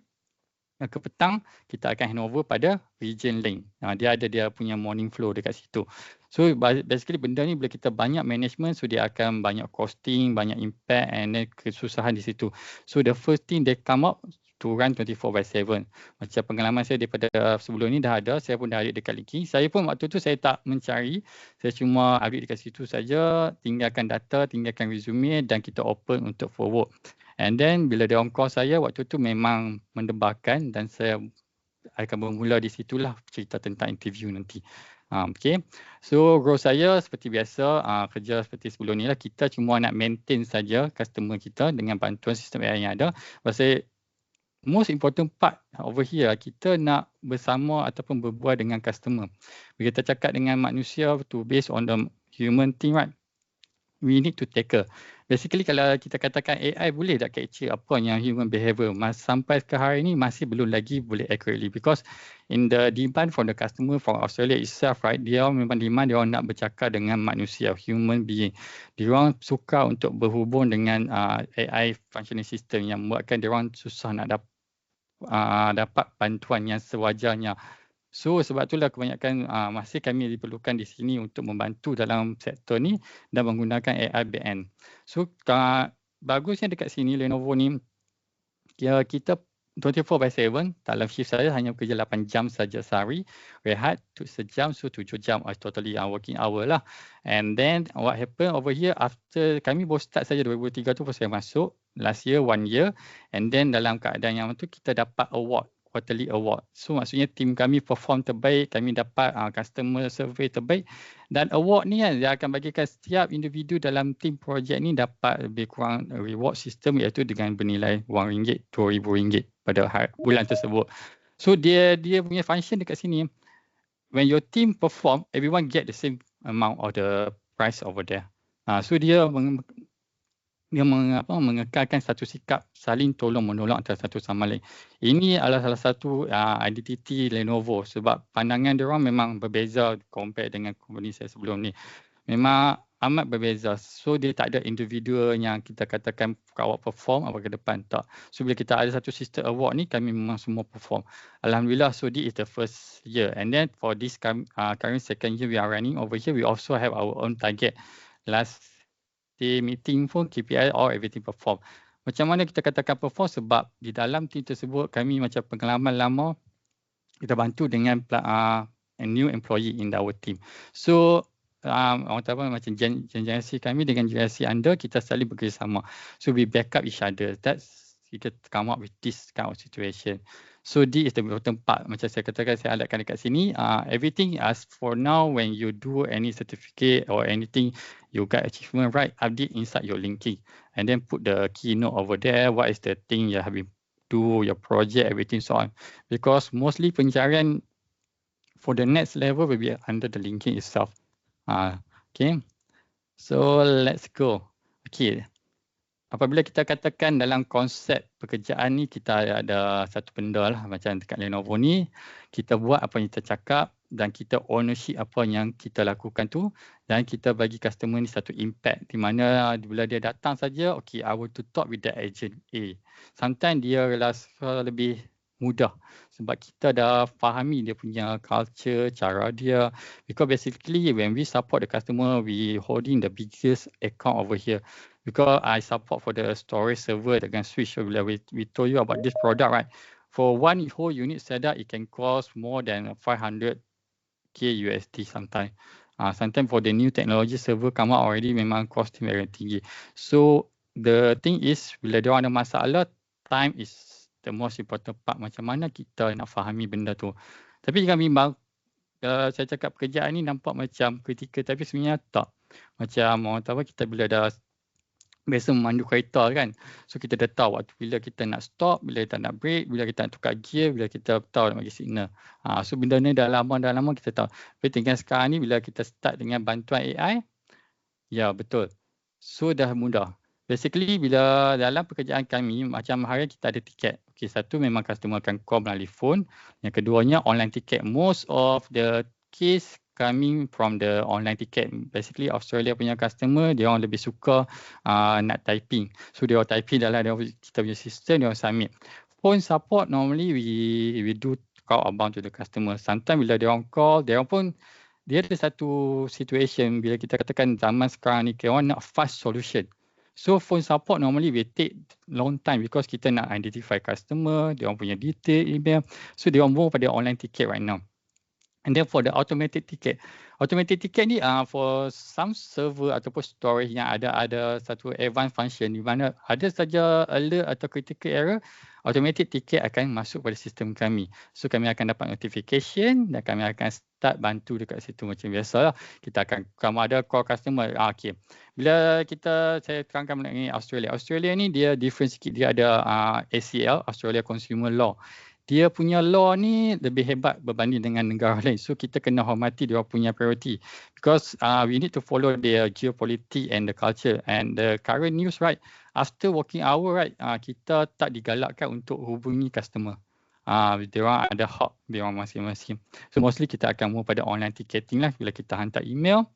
ke petang, kita akan handover pada region lain. Dia ada dia punya morning flow dekat situ. So basically benda ni bila kita banyak management, so dia akan banyak costing, banyak impact and then kesusahan di situ. So the first thing they come up to run 24/7. Macam pengalaman saya daripada sebelum ni dah ada, saya pun dah ada dekat LinkedIn. Saya pun waktu tu saya tak mencari, saya cuma update dekat situ saja, tinggalkan data, tinggalkan resume dan kita open untuk forward. And then bila dia on call saya, waktu tu memang mendebarkan dan saya akan bermula di situlah cerita tentang interview nanti. Okay. So role saya seperti biasa, kerja seperti sebelum ni lah. Kita cuma nak maintain saja customer kita dengan bantuan sistem AI yang ada. Pasal most important part over here, kita nak bersama ataupun berbual dengan customer. Bila kita cakap dengan manusia tu based on the human thing, right? We need to tackle. Basically kalau kita katakan AI boleh tak capture apa yang human behavior, sampai ke hari ini masih belum lagi boleh accurately because in the demand from the customer from Australia itself, right, dia memang demand dia orang nak bercakap dengan manusia, human being. Dia orang suka untuk berhubung dengan AI functioning system yang membuatkan dia orang susah nak dapat bantuan yang sewajarnya. So sebab itulah kebanyakan masih kami diperlukan di sini untuk membantu dalam sektor ni dan menggunakan AI backend. So bagusnya dekat sini Lenovo ni, kita 24/7 dalam shift saya hanya bekerja 8 jam saja sehari, rehat tu sejam, so 7 jam totally working hour lah. And then what happen over here after kami baru start saja 2003 tu saya masuk last year 1 year, and then dalam keadaan yang tu kita dapat award, quarterly award. So maksudnya tim kami perform terbaik, kami dapat customer survey terbaik, dan award ni kan dia akan bagikan setiap individu dalam tim projek ni dapat lebih kurang reward system, iaitu dengan bernilai RM1, RM2,000 pada bulan tersebut. So dia punya function dekat sini, when your team perform, everyone get the same amount of the price over there. So dia mengekalkan satu sikap saling tolong-menolong antara satu sama lain. Ini adalah salah satu identiti Lenovo, sebab pandangan dia orang memang berbeza compare dengan company saya sebelum ni. Memang amat berbeza. So dia tak ada individual yang kita katakan awak perform awak ke depan, tak. So bila kita ada satu system award ni, kami memang semua perform. Alhamdulillah, so this is the first year. And then for this current second year we are running over here, we also have our own target. Last day meeting pun KPI all everything perform. Macam mana kita katakan perform? Sebab di dalam team tersebut kami macam pengalaman lama, kita bantu dengan a new employee in our team. So orang tahu macam generasi kami dengan generasi anda, kita saling bekerjasama. So we back up each other. That's kita come up with this kind of situation. So this is the important part. Macam saya katakan, saya alatkan dekat sini. Everything as for now, when you do any certificate or anything, you got achievement right, update inside your linking. And then put the keynote over there. What is the thing you have been do, your project, everything so on. Because mostly pencarian for the next level will be under the linking itself. Okay. So let's go. Okay. Apabila kita katakan dalam konsep pekerjaan ni, kita ada satu benda lah macam dekat Lenovo ni, kita buat apa yang kita cakap dan kita ownership apa yang kita lakukan tu, dan kita bagi customer ni satu impact, di mana bila dia datang saja, okay, I want to talk with the agent A. Sometimes dia rasa lebih mudah sebab kita dah fahami dia punya culture, cara dia. Because basically when we support the customer, we holding the biggest account over here. Because I support for the storage server dengan switch. Bila we told you about this product, right? For one whole unit setup, it can cost more than 500k USD sometimes. Sometimes for the new technology server come out already, memang costing very tinggi. So the thing is, bila dia ada masalah, time is the most important part. Macam mana kita nak fahami benda tu. Tapi jangan bimbang, saya cakap pekerjaan ni nampak macam kritikal, tapi sebenarnya tak. Macam orang tahu kita bila dah biasa memandu kereta kan. So kita dah tahu waktu bila kita nak stop, bila kita nak break, bila kita nak tukar gear, bila kita tahu nak bagi signal. So benda ni dah lama kita tahu. Tapi tinggal sekarang ni bila kita start dengan bantuan AI, ya betul. So dah mudah. Basically bila dalam pekerjaan kami, macam hari kita ada tiket. Okay, satu memang customer akan call melalui phone. Yang keduanya online tiket. Most of the case coming from the online ticket. Basically Australia punya customer, dia orang lebih suka nak typing. So dia orang typing dalam kita punya sistem, dia orang submit. Phone support normally we do call outbound to the customer. Sometimes bila dia orang call, dia orang pun dia ada satu situation bila kita katakan zaman sekarang ni, dia orang nak fast solution. So phone support normally will take long time because kita nak identify customer, dia orang punya detail, email. So dia orang move pada online ticket right now. And then for the automated ticket ni for some server ataupun storage yang ada satu advanced function di mana ada saja alert atau critical error, automated ticket akan masuk pada sistem kami. So kami akan dapat notification dan kami akan start bantu dekat situ macam biasalah. Kita akan ada call customer. Okay. Bila saya terangkan mengenai Australia. Australia ni dia different sikit. Dia ada ACL, Australia Consumer Law. Dia punya law ni lebih hebat berbanding dengan negara lain. So kita kena hormati dia punya priority. Because we need to follow their geopolitics and the culture. And the current news, right, after working hour, right, kita tak digalakkan untuk hubungi customer. Dia orang ada hak dia orang masing-masing. So mostly kita akan move pada online ticketing lah. Bila kita hantar email,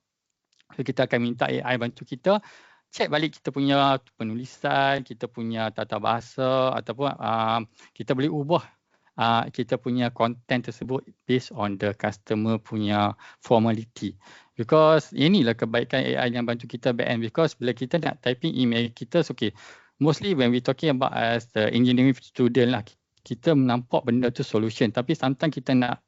so kita akan minta AI bantu kita check balik kita punya penulisan, kita punya tata bahasa ataupun kita boleh ubah kita punya content tersebut based on the customer punya formality. Because inilah kebaikan AI yang bantu kita back end. Because bila kita nak typing email kita, okay, mostly when we talking about as the engineering student lah, kita menampak benda tu solution. Tapi sometimes kita nak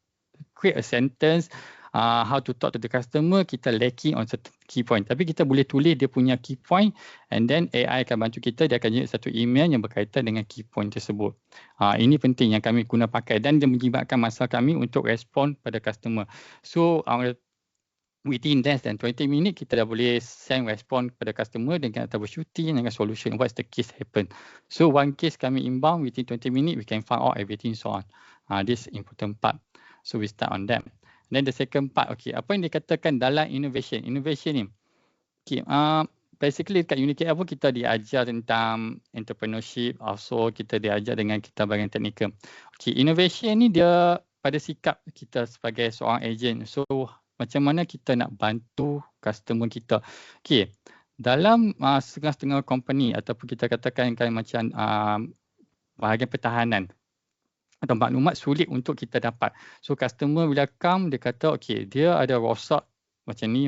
create a sentence, how to talk to the customer, kita lacking on certain key point. Tapi kita boleh tulis dia punya key point and then AI akan bantu kita, dia akan generate satu email yang berkaitan dengan key point tersebut. Ini penting yang kami guna pakai dan dia menjimatkan masa kami untuk respon pada customer. So, within less than 20 minutes, kita dah boleh send respon kepada customer dengan troubleshooting, dengan solution, what's the case happen. So, one case kami inbound, within 20 minutes, we can find out everything so on. This important part. So, we start on that. Then the second part, okay, apa yang dikatakan dalam innovation? Innovation ni, okay, basically dekat UniKL pun kita diajar tentang entrepreneurship, also kita diajar dengan kita bahagian teknikal. Okay, innovation ni dia pada sikap kita sebagai seorang agent. So, macam mana kita nak bantu customer kita. Okay, dalam setengah-setengah company ataupun kita katakan kan macam bahagian pertahanan atau maklumat sulit untuk kita dapat. So, customer bila come, dia kata, okay, dia ada rosak macam ni.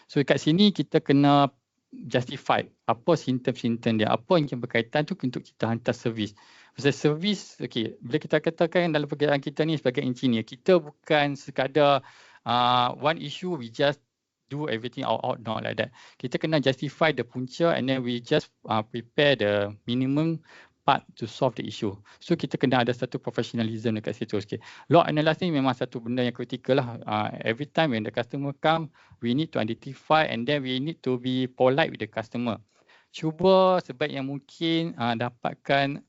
So, kat sini kita kena justify apa simptom-simptom dia, apa yang berkaitan tu untuk kita hantar servis. Pasal servis, okay, bila kita katakan dalam pekerjaan kita ni sebagai engineer, kita bukan sekadar one issue, we just do everything out, not like that. Kita kena justify the punca and then we just prepare the minimum part to solve the issue. So kita kena ada satu professionalism dekat situ. Okay. Log analysis ni memang satu benda yang kritikal lah. Every time when the customer come, we need to identify and then we need to be polite with the customer. Cuba sebaik yang mungkin dapatkan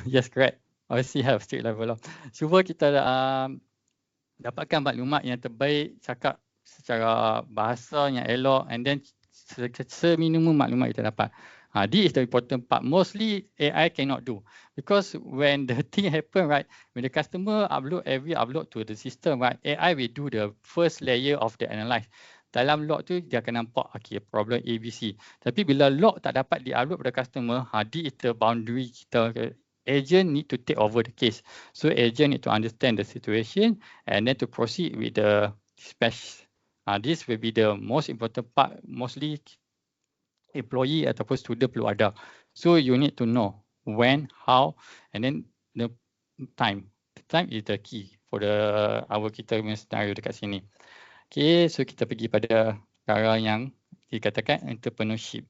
yes, correct. Obviously have strict level lah. Cuba kita dapatkan maklumat yang terbaik, cakap secara bahasa yang elok and then seminimum maklumat kita dapat. This is the important part. Mostly AI cannot do because when the thing happen, right, when the customer upload to the system, right, AI will do the first layer of the analyze. Dalam log tu dia akan nampak okay, problem ABC. Tapi bila log tak dapat di-upload pada customer, this is the boundary kita. Agent need to take over the case. So agent need to understand the situation and then to proceed with the dispatch. This will be the most important part. Mostly employee ataupun student perlu ada. So you need to know when, how, and then the time. The time is the key for kita punya scenario dekat sini. Okay, so kita pergi pada perkara yang dikatakan entrepreneurship.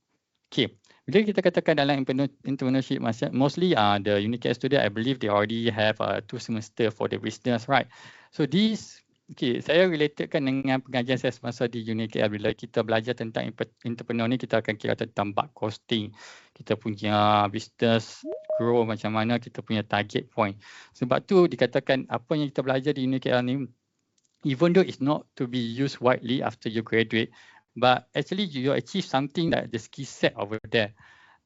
Okay, bila kita katakan dalam entrepreneurship, mostly the UniKL student, I believe they already have 2 semester for the business, right? So this, okay, saya relatedkan dengan pengajian saya semasa di UniKL. Bila kita belajar tentang entrepreneur ni, kita akan kira tentang bug costing, kita punya business grow macam mana, kita punya target point. Sebab tu dikatakan apa yang kita belajar di UniKL ni, even though it's not to be used widely after you graduate, but actually you achieve something that the skill set over there.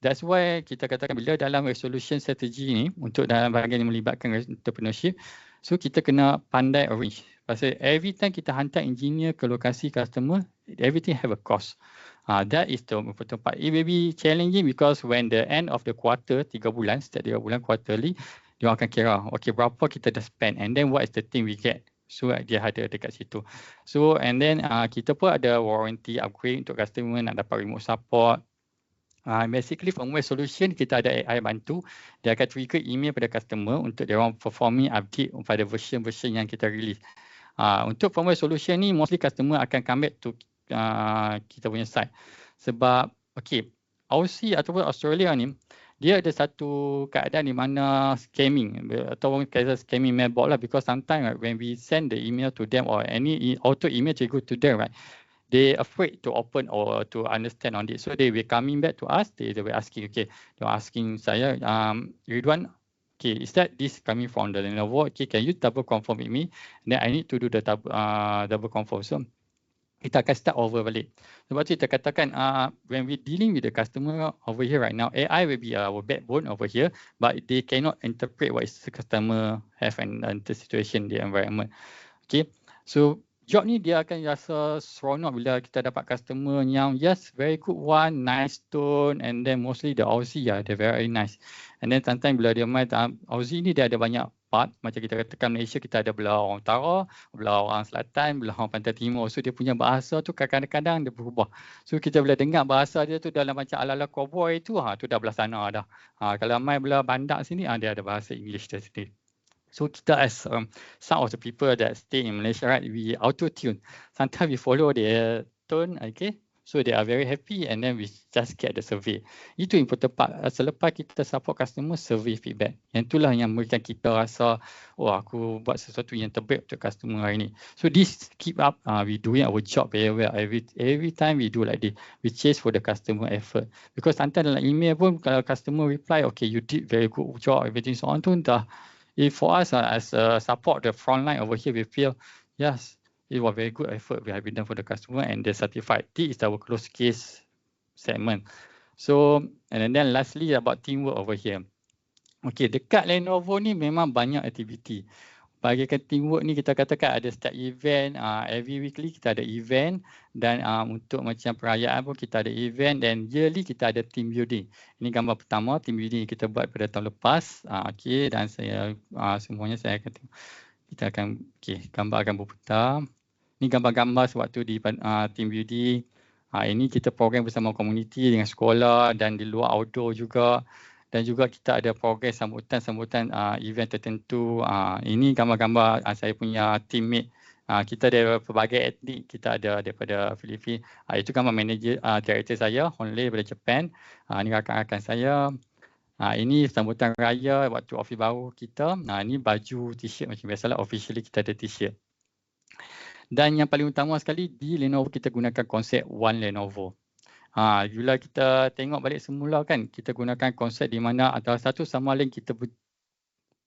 That's why kita katakan bila dalam resolution strategy ni, untuk dalam bahagian yang melibatkan entrepreneurship, so kita kena pandai arrange. Pasal every time kita hantar engineer ke lokasi customer, everything have a cost. That is the important part. It will be challenging because when the end of the quarter, 3 bulan, setiap 3 bulan quarterly, dia akan kira, okay, berapa kita dah spend and then what is the thing we get. So dia ada dekat situ. So and then kita pun ada warranty upgrade untuk customer nak dapat remote support. Basically firmware solution kita ada AI bantu. Dia akan trigger email pada customer untuk dia orang performing update pada version-version yang kita release. Untuk firmware solution ni mostly customer akan come back to kita punya site. Sebab okay, Aussie ataupun Australia ni dia ada satu keadaan di mana scamming atau kata scamming mailbox lah, because sometimes right, when we send the email to them or any auto email to go to them, right, they afraid to open or to understand on it. So they will coming back to us, they will asking, okay, they are asking saya, Ridwan, okay, is that this coming from the Lenovo? Okay, can you double confirm with me? And then I need to do the double confirm. So kita akan start over balik. Sebab tu kita katakan when we dealing with the customer over here right now, AI will be our backbone over here, but they cannot interpret what is the customer have and the situation, the environment. Okay, so job ni dia akan rasa seronok bila kita dapat customer yang yes, very good one, nice tone, and then mostly the Aussie they're very nice. And then sometimes bila dia main Aussie ni dia ada banyak part, macam kita katakan Malaysia kita ada belah orang utara, belah orang selatan, belah orang pantai timur. So dia punya bahasa tu kadang-kadang dia berubah. So kita bila dengar bahasa dia tu dalam macam ala-ala cowboy tu, tu dah belah sana dah. Kalau main belah bandar sini, dia ada bahasa English dia sendiri. So kita as some of the people that stay in Malaysia, right, we auto-tune. Sometimes we follow their tone, okay. So they are very happy and then we just get the survey. Itu important part. Selepas kita support customer, survey feedback. Yang itulah yang memberikan kita rasa, oh aku buat sesuatu yang terbaik untuk customer hari ni. So this keep up, we doing our job very well. Every time we do like this, we chase for the customer effort. Because sometimes dalam email pun kalau customer reply, okay, you did very good job, everything so on tu dah. If for us as support the front line over here, we feel yes, it was very good effort we have been done for the customer and they're certified. This is our close case segment. So and then lastly about teamwork over here. Okay, dekat Lenovo ni memang banyak aktiviti. Bagikan teamwork ni kita katakan ada setiap event, every weekly kita ada event dan untuk macam perayaan pun kita ada event dan yearly kita ada team building. Ini gambar pertama team building kita buat pada tahun lepas. Okay, dan saya semuanya saya akan kita akan gambar akan berputar. Ini gambar-gambar sewaktu di team building. Ini kita program bersama komuniti dengan sekolah dan di luar outdoor juga. Dan juga kita ada progres sambutan event tertentu. Ini gambar-gambar saya punya teammate. Kita ada pelbagai etnik. Kita ada daripada Filipina. Itu gambar manager, director saya, Honley daripada Japan. Ini rakan-rakan saya. Ini sambutan raya waktu office baru kita. Ini baju t-shirt macam biasalah. Officially kita ada t-shirt. Dan yang paling utama sekali di Lenovo kita gunakan konsep One Lenovo. Bila kita tengok balik semula kan, kita gunakan konsep di mana antara satu sama lain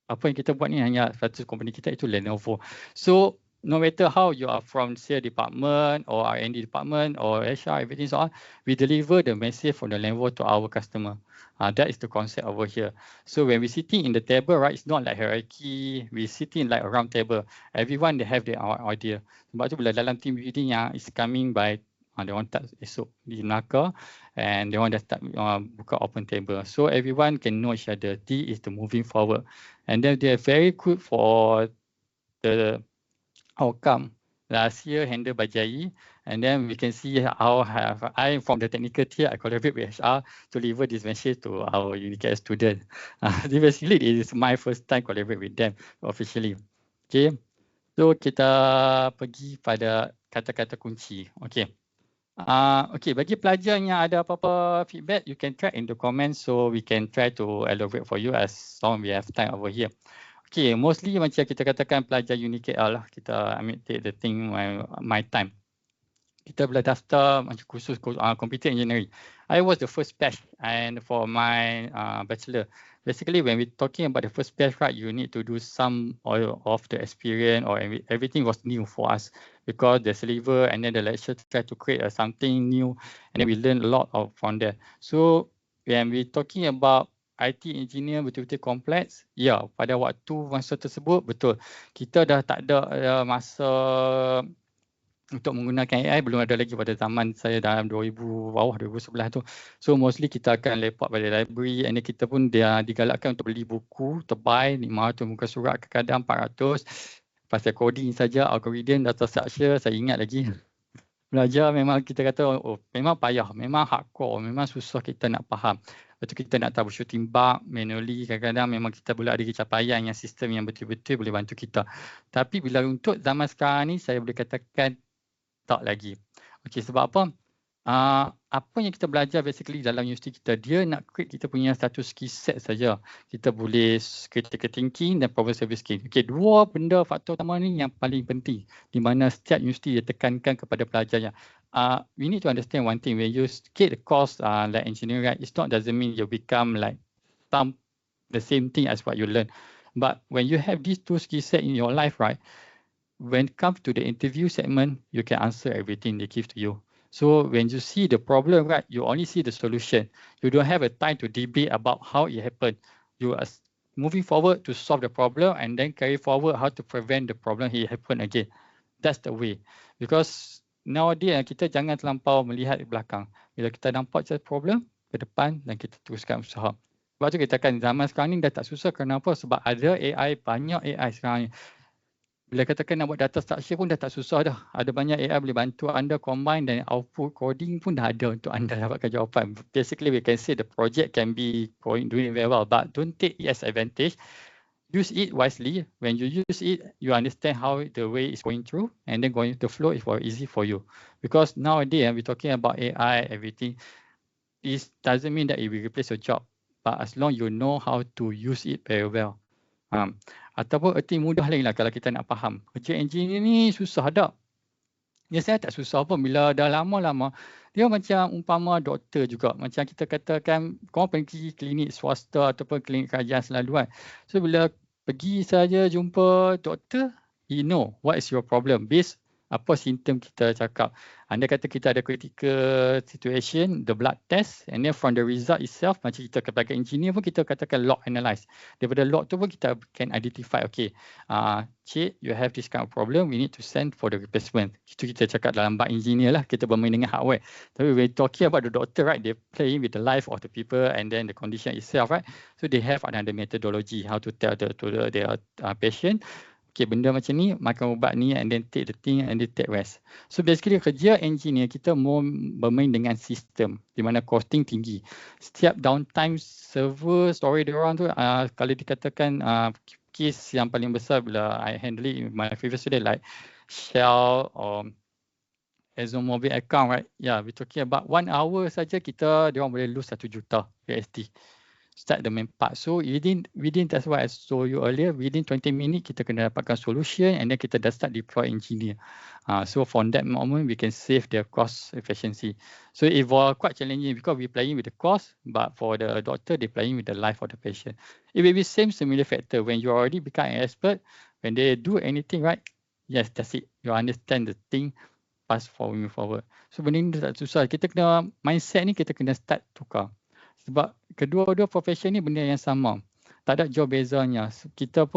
apa yang kita buat ni hanya satu company kita itu Lenovo. So no matter how you are from sales department or R&D department or HR, everything so on, we deliver the message from the Lenovo to our customer. That is the concept over here. So when we sitting in the table, right, it's not like hierarchy. We sitting like a round table. Everyone they have their idea. Sebab tu bila dalam team building yang is coming by they want start esok di Melaka and they want to start buka open table. So everyone can know each other. This is the moving forward. And then they are very good for the outcome. Last year handled by Jai. And then we can see how I from the technical tier, I collaborate with HR to deliver this message to our Unicare student. Basically, it is my first time collaborate with them officially. Okay. So kita pergi pada kata-kata kunci. Okay. Okay, bagi pelajar yang ada apa-apa feedback, you can try in the comments so we can try to elaborate for you as long we have time over here. Okay, mostly macam kita katakan pelajar Unicare lah, kita ambil take the thing my time. Kita boleh daftar macam khusus computer engineering. I was the first batch and for my bachelor. Basically, when we're talking about the first batch, right, you need to do some of the experience or everything was new for us because the syllabus and then the lecture try to create something new and then we learn a lot from there. So when we're talking about IT engineer betul-betul kompleks, ya, pada waktu masa tersebut betul. Kita dah tak ada masa untuk menggunakan AI, belum ada lagi pada zaman saya dalam 2011 tu. So mostly kita akan lepak pada library and kita pun dia digalakkan untuk beli buku tebal 500 muka surat, kadang-kadang 400 pasal coding saja, algorithm, data structure. Saya ingat lagi belajar memang kita kata memang payah, memang hardcore, memang susah kita nak faham. Lepas tu kita nak tahu shooting bug manually, kadang-kadang memang kita boleh ada capaian yang sistem yang betul-betul boleh bantu kita. Tapi bila untuk zaman sekarang ni saya boleh katakan tak lagi. Okey, sebab apa? Apa yang kita belajar basically dalam universiti kita, dia nak create kita punya satu skill set saja. Kita boleh critical thinking dan problem solving skill. Okey, dua benda faktor utama ni yang paling penting di mana setiap universiti dia tekankan kepada pelajarnya. We need to understand one thing. When you get the course like engineering, right, it's not doesn't mean you become like the same thing as what you learn. But when you have these two skill set in your life, right, when it comes to the interview segment, you can answer everything they give to you. So when you see the problem, right, you only see the solution. You don't have a time to debate about how it happened. You are moving forward to solve the problem and then carry forward how to prevent the problem it happen again. That's the way. Because nowadays kita jangan terlampau melihat ke belakang. Bila kita nampak je problem ke depan dan kita teruskan usaha. Sebab tu kita kan zaman sekarang ni dah tak susah. Kenapa? Sebab ada AI, banyak AI sekarang ni. Bila katakan nak buat data structure pun dah tak susah dah. Ada banyak AI boleh bantu anda combine dan output coding pun dah ada untuk anda dapatkan jawapan. Basically we can say the project can be doing very well, but don't take it as advantage. Use it wisely. When you use it, you understand how the way is going through, and then going the flow is more easy for you. Because nowadays we're talking about AI, everything. It doesn't mean that it will replace your job, but as long you know how to use it very well. Ataupun erti mudah lagi lah kalau kita nak faham. Kerja engineer ni susah tak? Ya saya tak susah pun bila dah lama-lama. Dia macam umpama doktor juga. Macam kita katakan korang pergi klinik swasta ataupun klinik kerajaan selalu kan. So bila pergi saja jumpa doktor, you know what is your problem based apa simptom kita cakap. Anda kata kita ada critical situation, the blood test, and then from the result itself, macam kita sebagai engineer pun kita katakan log analyze. Daripada log tu pun kita can identify, okay, cik, you have this kind of problem, we need to send for the replacement. Itu kita cakap dalam bab engineer lah, kita bermain dengan hardware. Tapi we're talking about the doctor, right, they're playing with the life of the people and then the condition itself, right? So they have another methodology, how to tell their patient, okay, benda macam ni, makan ubat ni and then take the thing and then take rest. So basically kerja engineer kita more bermain dengan sistem di mana costing tinggi. Setiap downtime server storage diorang tu kalau dikatakan case yang paling besar bila I handle it in my previous day like Shell or ExxonMobil account, right? Yeah, we talking about 1 hour saja kita diorang boleh lose 1 juta USD. Start the main part. So within that's what I showed you earlier, within 20 minutes kita kena dapatkan solution and then kita dah start deploy engineer. So from that moment we can save the cost efficiency. So it was quite challenging because we're playing with the cost, but for the doctor they playing with the life of the patient. It will be same similar factor when you already become an expert, when they do anything right, yes that's it. You understand the thing, pass forward. So benda ni tak susah. Kita kena mindset ni kita kena start tukar. Sebab kedua-dua profession ni benda yang sama. Tak ada jauh bezanya. Kita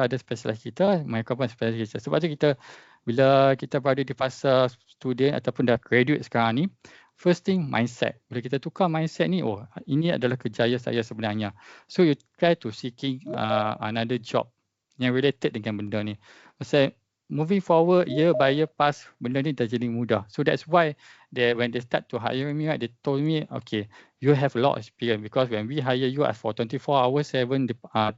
ada spesialis kita, mereka pun spesialis kita. Sebab tu kita, bila kita berada di fasa student ataupun dah graduate sekarang ni, first thing mindset. Bila kita tukar mindset ni, oh ini adalah kejayaan saya sebenarnya. So you try to seeking another job yang related dengan benda ni. Pasal moving forward, year by year pass, benda ni dah jadi mudah. So that's why when they start to hire me, right, they told me, okay, you have a lot of experience because when we hire you for 24 hours, 7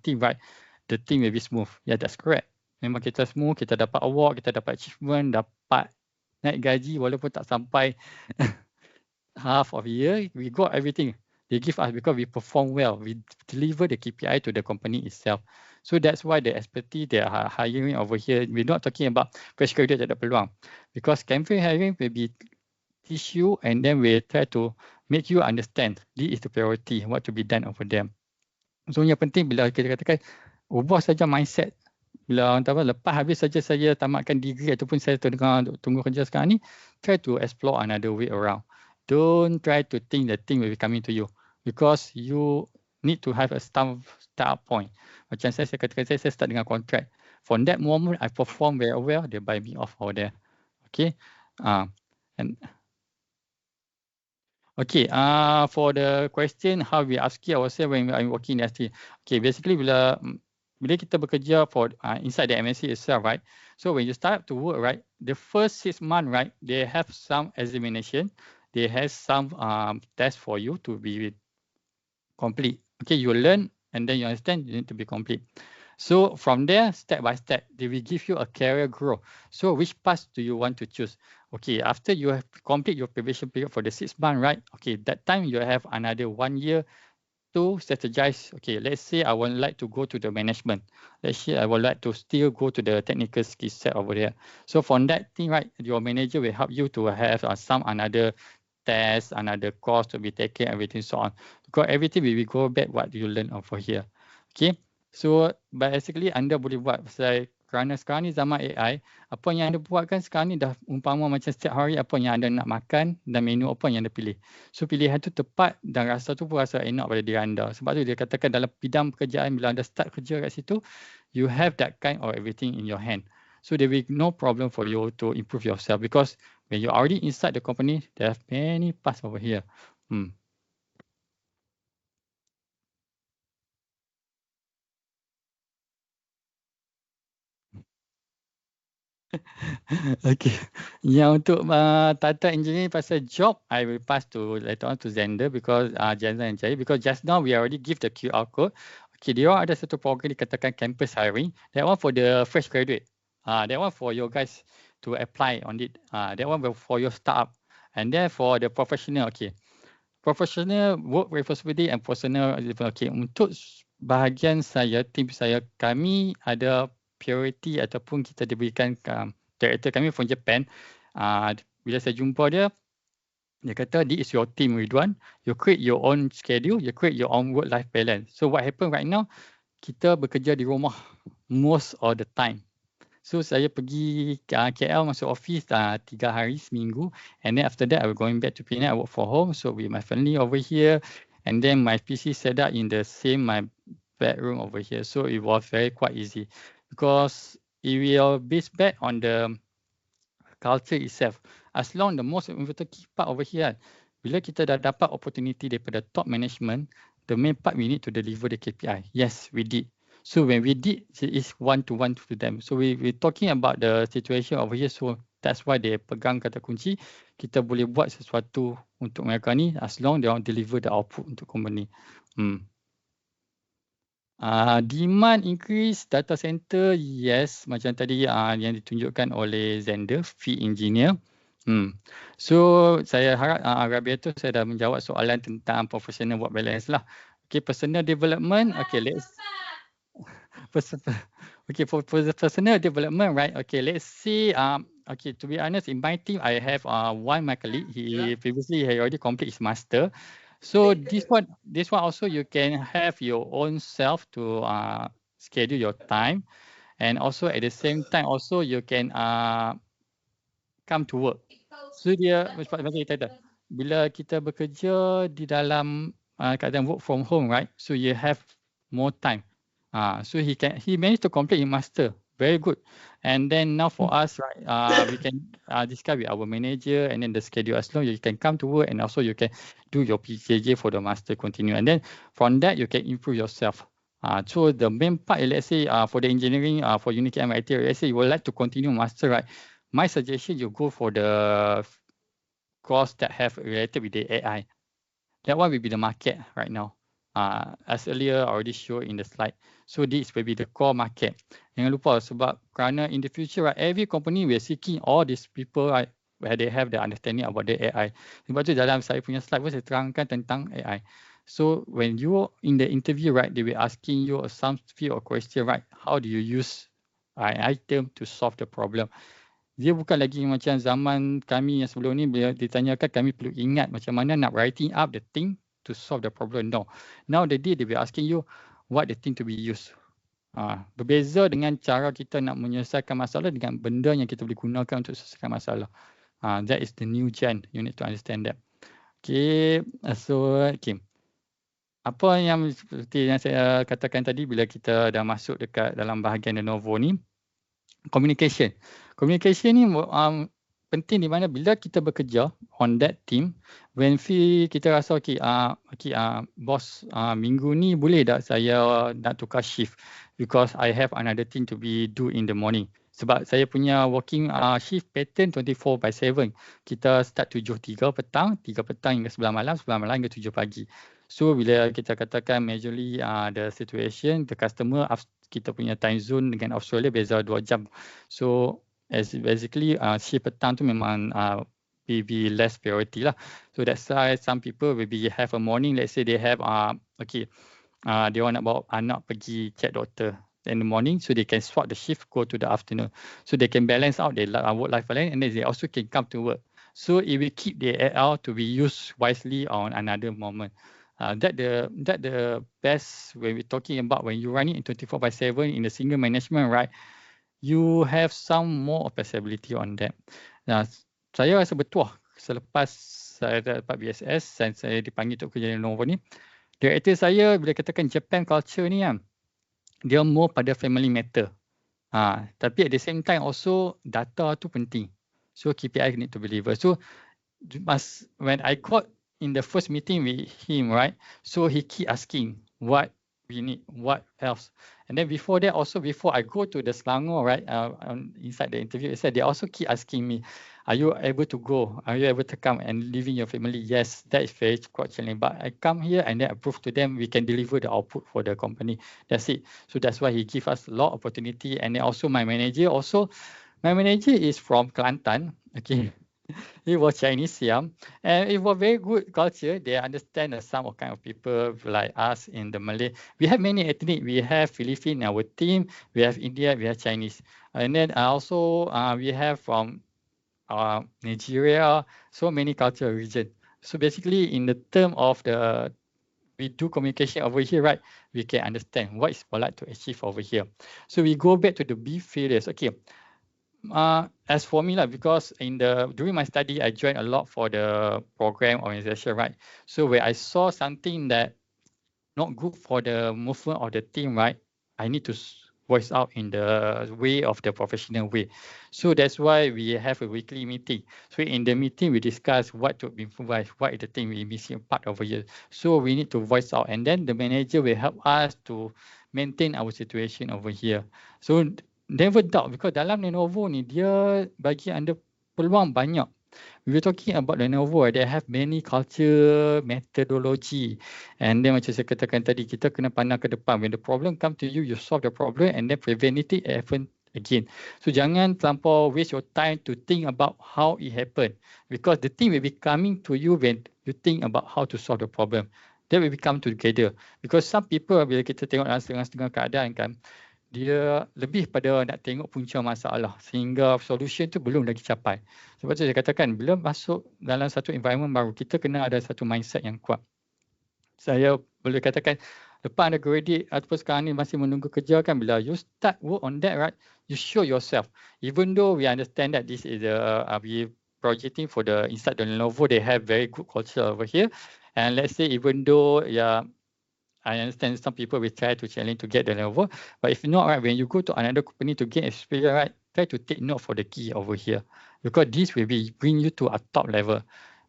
team, right, the team will be smooth. Yeah, that's correct. Memang kita smooth, kita dapat award, kita dapat achievement, dapat naik gaji walaupun tak sampai half of a year, we got everything. They give us because we perform well. We deliver the KPI to the company itself. So that's why the expertise they are hiring over here. We're not talking about fresh graduate tak ada peluang. Because campaign hiring will be teach you and then we try to make you understand this is the priority, what to be done over them. So yang penting bila kita katakan ubah saja mindset. Bila orang tahu lepas habis saja saya tamatkan degree ataupun saya tunggu kerja sekarang ni, try to explore another way around. Don't try to think the thing will be coming to you. Because you need to have a start point. Macam saya katakan saya start dengan contract. From that moment, I perform very well. They buy me off over there. Okay. For the question, how we ask ourselves when I'm working in ST. Okay, basically bila kita bekerja for inside the MNC itself, right? So when you start to work, right, the first 6 months, right, they have some examination. They have some tests for you to be complete. Okay, you learn and then you understand, you need to be complete. So from there, step by step, they will give you a career growth. So which path do you want to choose? Okay, after you have complete your probation period for the 6 months, right? Okay, that time you have another 1 year to strategize. Okay, let's say I would like to go to the management. Let's say I would like to still go to the technical skill set over there. So from that thing, right, your manager will help you to have some another test, another course to be taken, everything so on. Because everything will go back what you learn over here. Okay, so basically anda boleh buat kerana sekarang ni zaman AI, apa yang anda buat kan sekarang ni dah umpama macam setiap hari apa yang anda nak makan dan menu apa yang anda pilih. So pilihan tu tepat dan rasa tu pun rasa enak pada diri anda. Sebab tu dia katakan dalam bidang pekerjaan bila anda start kerja kat situ, you have that kind of everything in your hand. So there will be no problem for you to improve yourself, because when you're already inside the company, there are many paths over here. Okay. Yang untuk data engineering pasal job, I will pass to later on to Zender, because Zender and Jay, because just now we already give the QR code. Okay, dia orang ada satu program dikatakan campus hiring. That one for the fresh graduate. That one for your guys to apply on it. That one for your startup. And then for the professional, okay. Professional work responsibility and personal. Okay, untuk bahagian saya, tim saya, kami ada priority ataupun kita diberikan director kami from Japan. Bila saya jumpa dia kata, this is your team, Ridwan. You create your own schedule, you create your own work-life balance. So what happen right now, kita bekerja di rumah most of the time. So saya pergi KL masuk office 3 hari seminggu, and then after that I will going back to Penang. I work from home, so with my family over here, and then my PC set up in the same my bedroom over here. So it was quite easy, because it will based back on the culture itself. As long the most important key part over here, bila kita dah dapat opportunity daripada top management, the main part we need to deliver the KPI. Yes, we did. So when we did, it is one-to-one to them. So we're talking about the situation over here. So that's why they pegang kata kunci. Kita boleh buat sesuatu untuk mereka ni as long they want deliver the output untuk company. Demand increase data center, yes, macam tadi yang ditunjukkan oleh Zender, fee engineer. So saya harap Rabiatul saya dah menjawab soalan tentang professional work balance lah. Okay, personal development. Okay, for personal development, right? Okay, let's see. Okay, to be honest, in my team, I have my colleague. He previously already completed his master. So this one also you can have your own self to schedule your time, and also at the same time also you can come to work. So dia macam kita kata, bila kita bekerja di dalam keadaan work from home, right? So you have more time. So he managed to complete his master. Very good. And then now for us, right, we can discuss with our manager, and then the schedule, as long as you can come to work, and also you can do your PJJ for the master continue. And then from that, you can improve yourself. So the main part, let's say for the engineering, for Unity MIT, let's say you would like to continue master, right? My suggestion, you go for the course that have related with the AI. That one will be the market right now. As earlier already showed in the slide. So this will be the core market. Jangan lupa, sebab kerana in the future, right, every company will seeking all these people, right, where they have the understanding about the AI. Sebab tu dalam saya punya slide pun saya terangkan tentang AI. So when you in the interview, right, they will asking you some few question, right, how do you use an item to solve the problem. Dia bukan lagi macam zaman kami yang sebelum ni, bila ditanyakan kami perlu ingat macam mana nak writing up the thing to solve the problem. No. Now they will be asking you what the thing to be used. Berbeza dengan cara kita nak menyelesaikan masalah dengan benda yang kita boleh gunakan untuk selesaikan masalah. That is the new gen. You need to understand that. Okay. So, okay. Apa yang seperti yang saya katakan tadi, bila kita dah masuk dekat dalam bahagian Lenovo ni, communication. Communication ni penting di mana bila kita bekerja on that team, when kita rasa bos minggu ni boleh tak saya nak tukar shift because I have another thing to be do in the morning. Sebab saya punya working shift pattern 24/7. Kita start 7.3 petang hingga 9 malam hingga 7 pagi. So bila kita katakan majorly the situation, the customer, kita punya time zone dengan Australia beza 2 jam. So basically shift petang tu memang be less priority lah. So that's why some people maybe have a morning, let's say they have they want nak bawa anak pergi check doctor in the morning, so they can swap the shift, go to the afternoon. So they can balance out their work-life balance, and then they also can come to work. So it will keep the AI to be used wisely on another moment. That the best when we're talking about when you're running in 24/7 in the single management, right? You have some more flexibility on that. Nah, saya rasa betul selepas saya dapat BSS dan saya dipanggil untuk kerja di Lenovo ni, director saya bila katakan Japan culture ni kan, dia more pada family matter. Tapi at the same time also data tu penting. So KPI need to be delivered. So when I got in the first meeting with him, right? So he keep asking what we need, what else. And then before that, also before I go to the Selangor, right? Inside the interview, he said they also keep asking me, are you able to go? Are you able to come and live in your family? Yes, that is very quite challenging. But I come here and then I prove to them we can deliver the output for the company. That's it. So that's why he give us a lot of opportunity. And then also my manager is from Kelantan. Okay. He was Chinese, yeah. And it was very good culture. They understand some of kind of people like us in the Malay. We have many ethnic. We have Philippine in our team. We have India. We have Chinese. And then also we have from Nigeria. So many cultural region. So basically, in the term of we do communication over here, right? We can understand what is polite to achieve over here. So we go back to the big failures. Okay. As for me, because during my study, I joined a lot for the program organization, right? So where I saw something that not good for the movement of the team, right? I need to voice out in the way of the professional way. So that's why we have a weekly meeting. So in the meeting, we discuss what to improvise, what is the thing we missing part over here. So we need to voice out, and then the manager will help us to maintain our situation over here. So never doubt, because dalam Lenovo ni dia bagi anda peluang banyak. We were talking about Lenovo, they have many culture, methodology. And then macam saya katakan tadi, kita kena pandang ke depan. When the problem come to you, you solve the problem and then prevent it happen again. So jangan terlampau waste your time to think about how it happened. Because the thing will be coming to you when you think about how to solve the problem. That will become together. Because some people, bila kita tengok dalam setengah-setengah keadaan kan, dia lebih pada nak tengok punca masalah sehingga solution tu belum lagi capai. Sebab tu saya katakan bila masuk dalam satu environment baru, kita kena ada satu mindset yang kuat. Saya boleh katakan lepas anda graduate ataupun sekarang ni masih menunggu kerja kan, bila you start work on that, right, you show yourself. Even though we understand that this is we projecting for the inside the Lenovo, they have very good culture over here. And let's say even though I understand some people will try to challenge to get the level, but if not, right, when you go to another company to get experience, right, try to take note for the key over here, because this will bring you to a top level.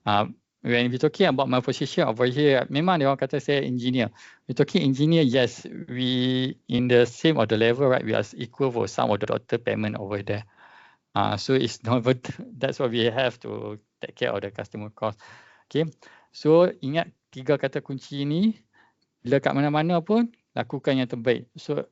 When we're talking about my position over here, memang dia orang kata saya engineer. We're talking engineer, yes, we in the same of the level, right, we are equal for some of the doctor payment over there. So it's not, that's why we have to take care of the customer cost. Okay, so ingat 3 kata kunci ini. Bila kat mana-mana pun, lakukan yang terbaik. So,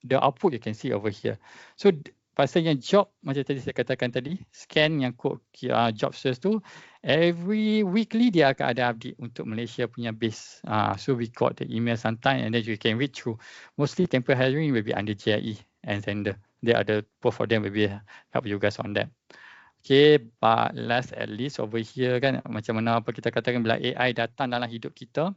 the output you can see over here. So, pasal yang job, macam tadi saya katakan tadi, scan yang code job search tu, every weekly dia akan ada update untuk Malaysia punya base. So, we got the email sometime and then you can read through. Mostly temporary hiring will be under JIE and Sender. They are both of them will be help you guys on that. Okay, but last at least over here kan, macam mana apa kita katakan bila AI datang dalam hidup kita,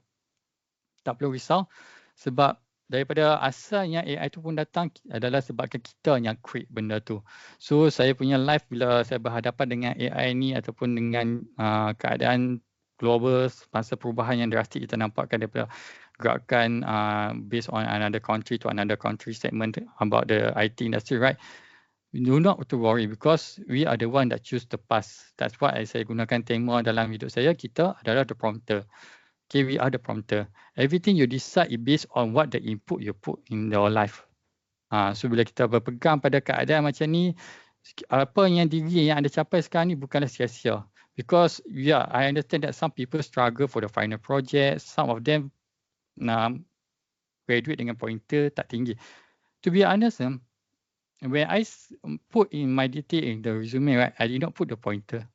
tak perlu risau, sebab daripada asalnya AI tu pun datang adalah sebabkan kita yang create benda tu. So saya punya life bila saya berhadapan dengan AI ni ataupun dengan keadaan global, masa perubahan yang drastik kita nampakkan daripada gerakan based on another country to another country segment about the IT industry, right? Do not to worry, because we are the one that choose the path. That's why saya gunakan tema dalam hidup saya, kita adalah the prompter. Okay, we are the prompter. Everything you decide is based on what the input you put in your life. So bila kita berpegang pada keadaan macam ni, apa yang diri yang anda capai sekarang ni bukanlah sia-sia. Because I understand that some people struggle for the final project. Some of them graduate dengan pointer tak tinggi. To be honest, when I put in my detail in the resume, right, I did not put the pointer.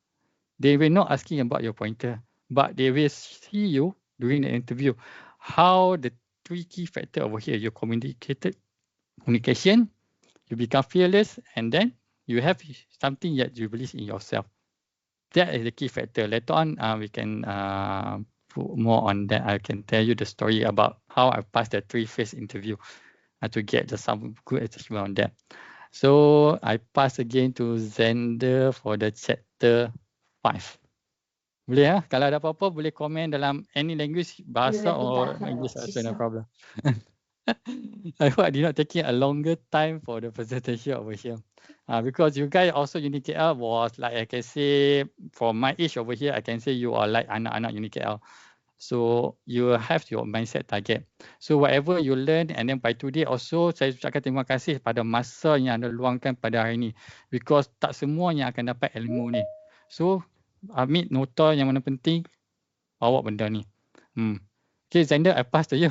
They were not asking about your pointer, but they will see you during the interview how the 3 key factor over here, you communication, you become fearless, and then you have something that you believe in yourself. That is the key factor. Later on, we can put more on that. I can tell you the story about how I passed the 3-phase interview to get some good achievement on that. So I pass again to Zender for the chapter 5. Boleh kalau ada apa-apa boleh komen dalam any language, bahasa or English also, no problem. I hope I did not taking a longer time for the presentation over here. Because you guys also Uni KL was like I can say for my age over here, I can say you are like anak-anak Uni KL. So you have your mindset target. So whatever you learn and then by today also saya ucapkan terima kasih pada masa yang anda luangkan pada hari ini. Because tak semua yang akan dapat ilmu ni. So ambil nota yang mana penting, bawa benda ni. Okay Zander, I pass to you.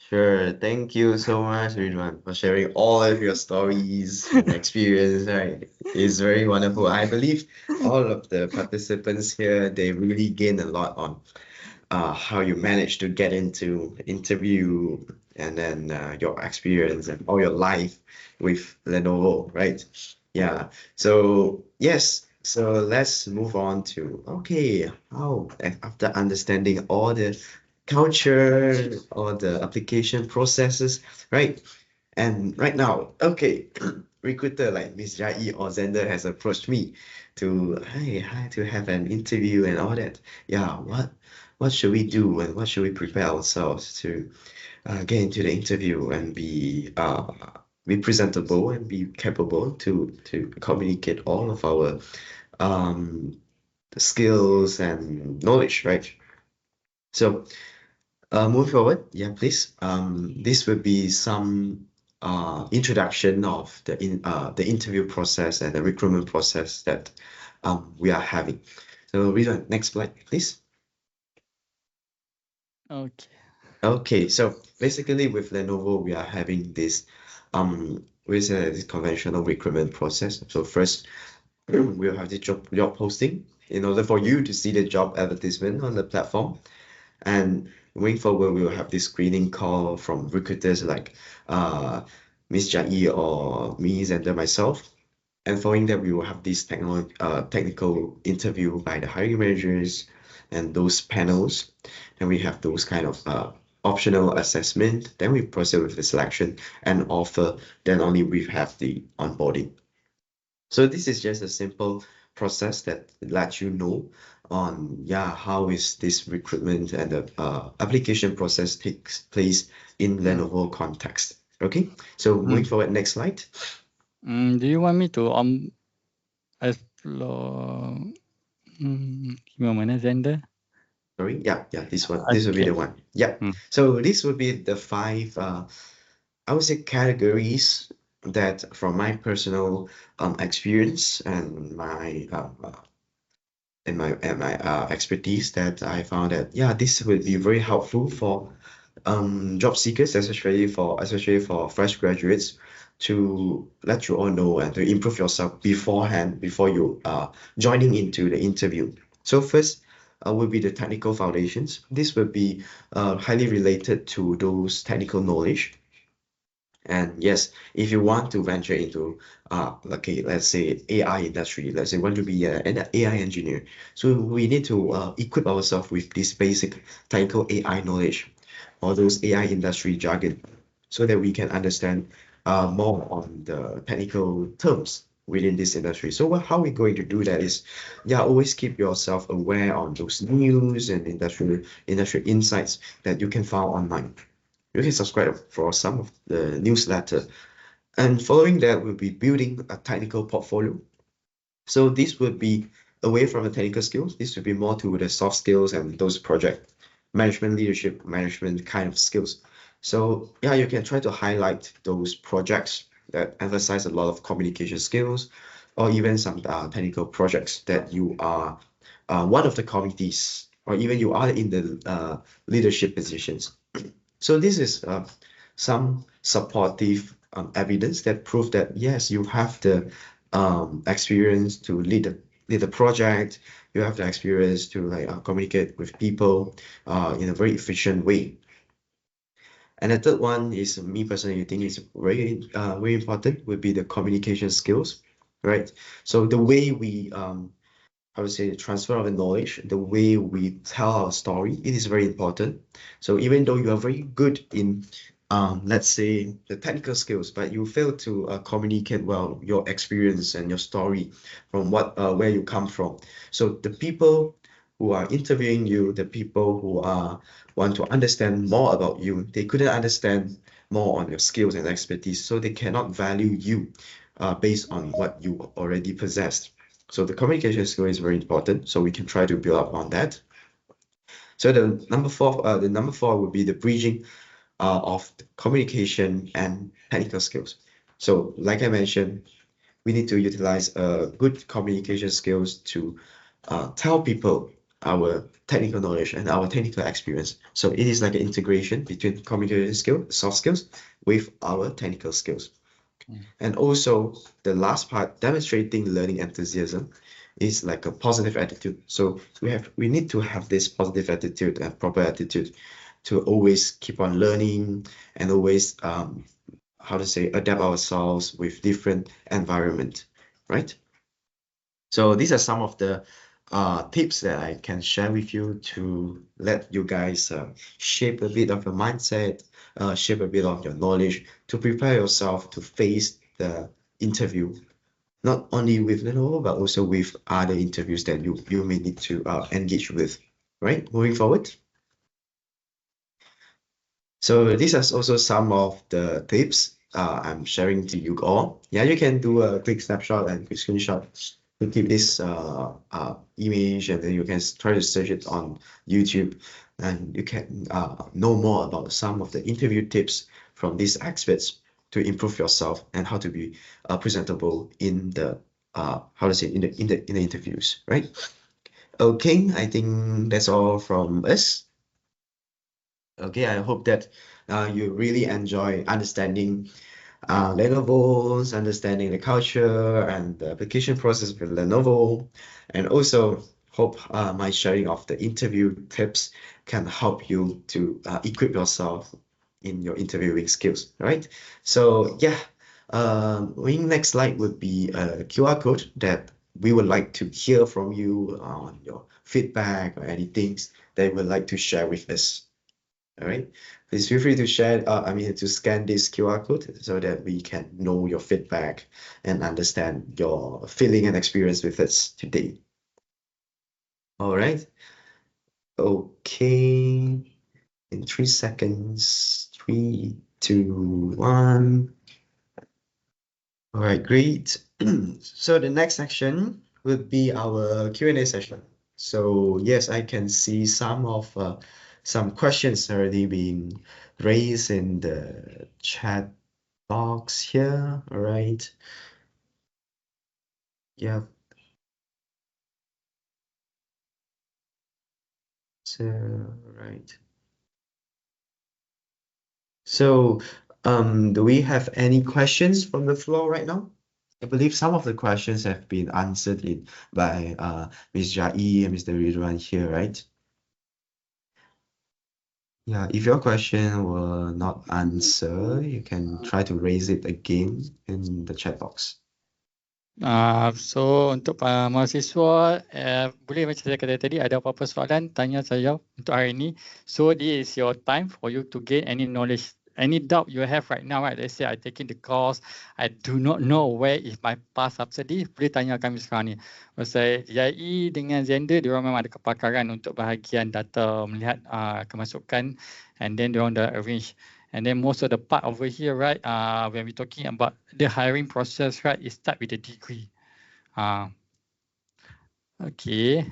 Sure. Thank you so much, Ridwan, for sharing all of your stories and experience. Right. It's very wonderful. I believe all of the participants here, they really gain a lot on how you managed to get into interview and then your experience and all your life with Lenovo, right? Yeah. So yes. So let's move on to how after understanding all the culture or the application processes, right? And right now, recruiter like Miss Jai or Zender has approached me to to have an interview and all that. Yeah, what should we do and what should we prepare ourselves to get into the interview and be presentable and be capable to communicate all of our skills and knowledge, right? So moving forward, yeah, please. This will be some introduction of the interview process and the recruitment process that we are having. So, Ridwan, next slide, please. Okay. Okay, so basically with Lenovo, we are having this this conventional recruitment process. So first, we'll have the job posting in order for you to see the job advertisement on the platform. And moving forward, we will have this screening call from recruiters like Miss Jai or me, Zender, myself. And following that, we will have this technical interview by the hiring managers and those panels. And we have those kind of optional assessment. Then we proceed with the selection and offer. Then only we have the onboarding. So this is just a simple process that lets you know on how is this recruitment and the application process takes place in Lenovo context. Okay, so moving forward, next slide. Do you want me to explore gimana Zender? Sorry, yeah, this one. This will be the one. Yeah. So this would be the 5 I would say categories that from my personal experience and my expertise that I found that this would be very helpful for job seekers, especially for fresh graduates, to let you all know and to improve yourself beforehand before you joining into the interview. So first will be the technical foundations. This will be highly related to those technical knowledge. And yes, if you want to venture into let's say AI industry, let's say want to be an AI engineer, so we need to equip ourselves with this basic technical AI knowledge or those AI industry jargon, so that we can understand more on the technical terms within this industry. So how we're going to do that is, always keep yourself aware on those news and industry insights that you can find online. You can subscribe for some of the newsletter. And following that, we'll be building a technical portfolio. So this would be away from the technical skills. This would be more to the soft skills and those project management, leadership, management kind of skills. So you can try to highlight those projects that emphasize a lot of communication skills, or even some technical projects that you are one of the committees, or even you are in the leadership positions. So this is some supportive evidence that prove that yes, you have the experience to lead the project. You have the experience to communicate with people in a very efficient way. And the third one is, me personally, I think is very important, would be the communication skills, right? So the way we I would say the transfer of the knowledge, the way we tell our story, it is very important. So even though you are very good in, let's say, the technical skills, but you fail to communicate well your experience and your story from where you come from. So the people who are interviewing you, the people who want to understand more about you, they couldn't understand more on your skills and expertise, so they cannot value you based on what you already possessed. So the communication skill is very important, so we can try to build up on that. So the number four would be the bridging of the communication and technical skills. So like I mentioned, we need to utilize good communication skills to tell people our technical knowledge and our technical experience. So it is like an integration between communication skill, soft skills, with our technical skills. And also the last part, demonstrating learning enthusiasm, is like a positive attitude. So we need to have this positive attitude and proper attitude to always keep on learning and always adapt ourselves with different environment, right? So these are some of the tips that I can share with you to let you guys shape a bit of your mindset, shape a bit of your knowledge to prepare yourself to face the interview, not only with Lenovo, but also with other interviews that you may need to engage with, right? Moving forward. So these are also some of the tips I'm sharing to you all. Yeah, you can do a quick snapshot and quick screenshot to keep this image, and then you can try to search it on YouTube, and you can know more about some of the interview tips from these experts to improve yourself and how to be presentable in the in the interviews, right? Okay, I think that's all from us. Okay, I hope that you really enjoy understanding Lenovo's, understanding the culture and the application process with Lenovo, and also hope my sharing of the interview tips can help you to equip yourself in your interviewing skills, right? So yeah, next slide would be a QR code that we would like to hear from you on your feedback or any things that you would like to share with us. All right, please feel free to share, to scan this QR code so that we can know your feedback and understand your feeling and experience with us today. All right. Okay. In 3 seconds, 3, 2, 1. All right, great. So the next section would be our Q&A session. So yes, I can see some questions already being raised in the chat box here. All right. Yeah. So, right. So, do we have any questions from the floor right now? I believe some of the questions have been answered by Ms. Jai and Mr. Ridwan here, right? Yeah, if your question were not answered, you can try to raise it again in the chat box. So untuk mahasiswa, boleh macam saya kata tadi, ada apa-apa soalan, tanya saya untuk hari ini. So this is your time for you to gain any knowledge, any doubt you have right now, right? Let's say I taking the course, I do not know where is my path after this, boleh tanya kami sekarang ni. Pasal JIE dengan Zender, diorang memang ada kepakaran untuk bahagian data, melihat kemasukan, and then diorang dah arrange. And then most of the part over here, right, when we're talking about the hiring process, right, it start with the degree. Okay.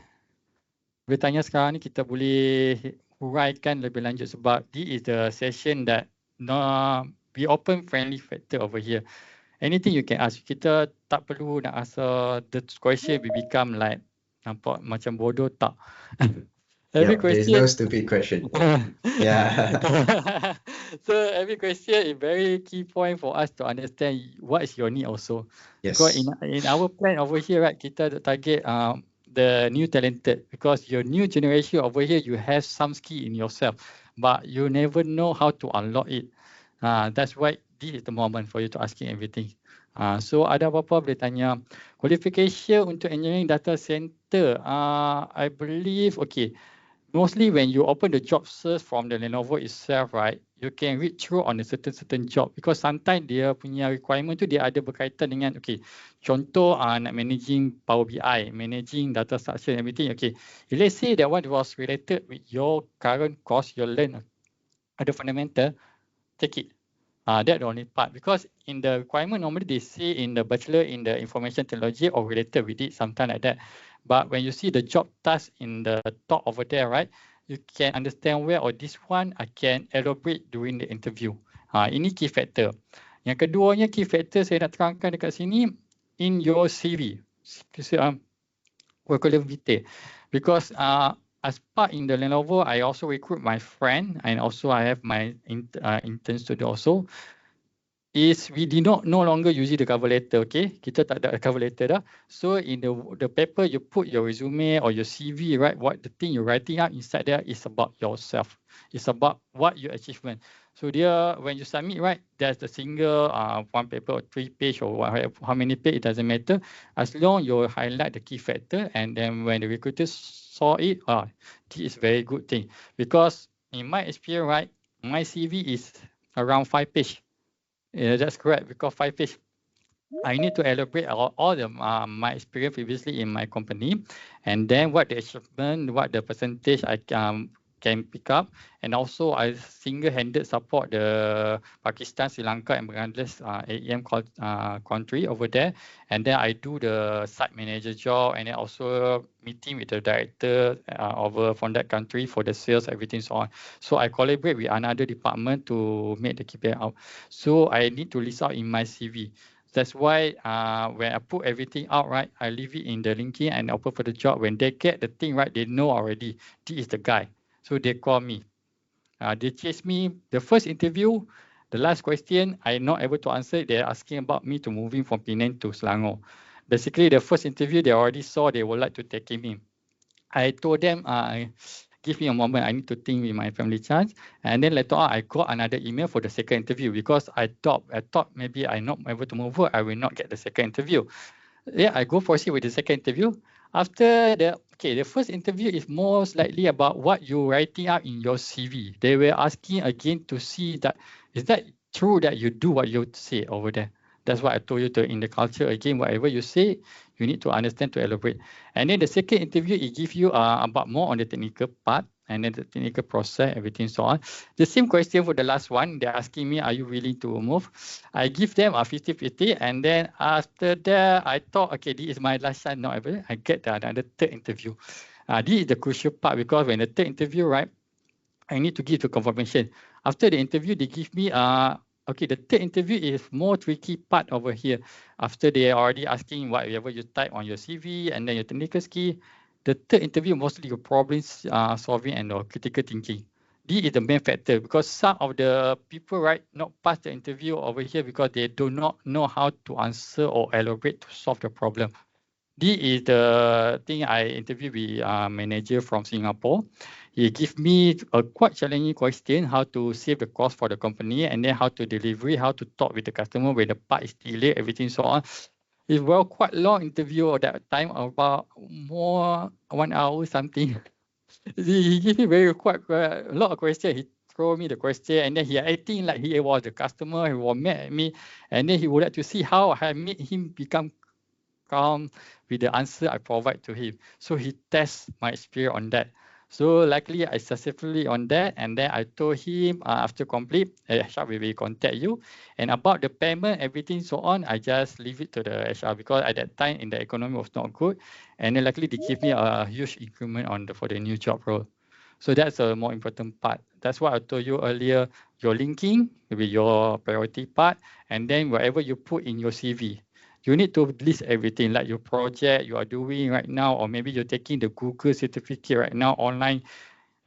Boleh tanya sekarang ni, kita boleh huraikan lebih lanjut sebab this is the session that we open friendly factor over here. Anything you can ask. Kita tak perlu nak rasa the question will become like nampak macam bodoh, tak. Every question. There's no stupid question. Yeah. So every question is very key point for us to understand what is your need also. Yes. Because in our plan over here, right, kita target the new talented, because your new generation over here, you have some skill in yourself, but you never know how to unlock it. That's why this is the moment for you to asking everything. So ada apa-apa boleh tanya. Qualification untuk engineering data center, I believe, okay. mostly when you open the job search from the Lenovo itself, right, you can read through on a certain job because sometimes dia punya requirement tu dia ada berkaitan dengan, okay, contoh nak managing Power BI, managing data structure, everything. Okay, if let's say that one was related with your current course, you learn ada fundamental, take it. That's the only part because in the requirement normally they say in the bachelor in the information technology or related with it, something like that. But when you see the job task in the top over there, right, you can understand where, or this one I can elaborate during the interview. Ini key factor. Yang keduanya key factor saya nak terangkan dekat sini, in your CV, curriculum vitae, because as part in the Lenovo, I also recruit my friend and also I have my intern student also. Is we did not no longer using the cover letter, okay? Kita tak ada cover letter dah. So in the paper you put your resume or your CV, right? What the thing you're writing out inside there is about yourself. It's about what your achievement. So dia when you submit, right? There's the single one paper or 3 page or whatever, how many page, it doesn't matter. As long you highlight the key factor, and then when the recruiters saw it, this is very good thing because in my experience, right? My CV is around 5 page. Yeah, that's correct because 5 page. I need to elaborate all the my experience previously in my company, and then what the achievement, what the percentage I can pick up, and also I single-handed support the Pakistan, Sri Lanka, and Bangladesh AEM country over there, and then I do the site manager job, and then also meeting with the director over from that country for the sales, everything so on. So I collaborate with another department to make the KPI out. So I need to list out in my CV. That's why when I put everything out, right, I leave it in the LinkedIn and open for the job. When they get the thing right, they know already this is the guy. So they call me. They chase me. The first interview, the last question, I'm not able to answer. They're asking about me to moving from Penang to Selangor. Basically, the first interview, they already saw they would like to take him in. I told them, give me a moment. I need to think with my family chance. And then later on, I got another email for the second interview because I thought maybe I'm not able to move forward. I will not get the second interview. Yeah, I go proceed with the second interview. After the first interview is most likely about what you're writing out in your CV. They were asking again to see that is that true that you do what you say over there. That's what I told you in the culture again. Whatever you say, you need to understand to elaborate. And then the second interview, it gives you about more on the technical part and then the technical process, everything so on. The same question for the last one. They're asking me, are you willing to move? I give them a 50-50, and then after that, I thought, okay, this is my last chance. Not ever. I get another third interview. This is the crucial part because when the third interview, right, I need to give the confirmation. After the interview, they give me okay, the third interview is more tricky part over here. After they are already asking whatever you type on your CV and then your technical skill, the third interview mostly your problem solving and critical thinking. This is the main factor because some of the people, right, not pass the interview over here because they do not know how to answer or elaborate to solve the problem. This is the thing I interviewed with a manager from Singapore. He gave me a quite challenging question, how to save the cost for the company, and then how to deliver, how to talk with the customer when the part is delayed, everything so on. It was quite long interview at that time, about more 1 hour something. He gave me quite a lot of questions. He threw me the question, and then he acting like he was the customer. He was mad at me, and then he would like to see how I made him become calm with the answer I provide to him. So he tests my experience on that. So luckily I successfully on that, and then I told him after complete, HR will contact you. And about the payment, everything so on, I just leave it to the HR because at that time in the economy was not good. And then luckily they give me a huge increment for the new job role. So that's a more important part. That's what I told you earlier. Your linking will be your priority part, and then whatever you put in your CV. You need to list everything like your project you are doing right now, or maybe you're taking the Google certificate right now online,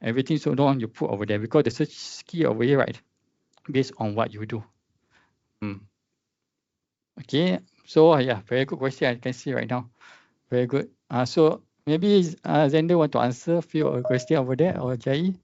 everything so on you put over there because the search key over here, right, based on what you do. Okay, so yeah, very good question. I can see right now. Very good. So maybe Zender want to answer a few questions over there, or Jai?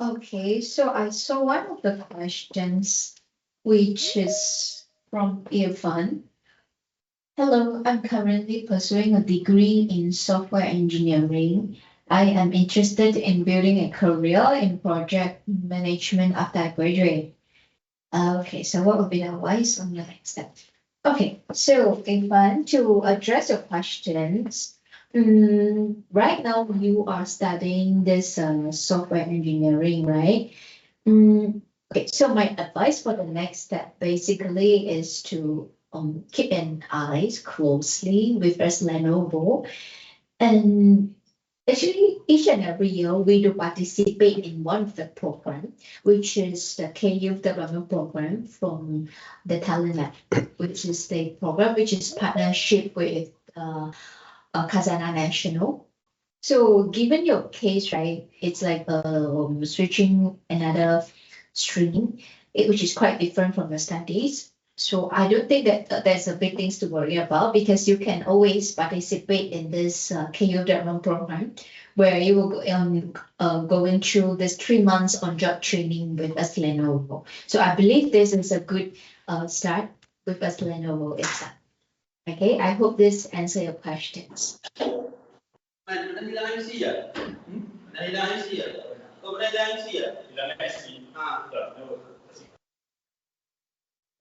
Okay, so I saw one of the questions, which is from Irfan. Hello, I'm currently pursuing a degree in software engineering. I am interested in building a career in project management after I graduate. Okay, so what would be the advice on the next step? Okay, so Irfan, to address your questions, right now you are studying this software engineering, right? Okay, so my advice for the next step basically is to keep an eyes closely with us Lenovo. And actually, each and every year we do participate in one of the program, which is the KU development program from the Talent Lab, which is the program which is partnership with Khazanah National. So given your case, right, it's like switching another stream, which is quite different from your studies. So I don't think that there's a big things to worry about because you can always participate in this KU development program where you will going through this 3 months on job training with us Lenovo. So I believe this is a good start with us Lenovo itself. Okay, I hope this answer your questions.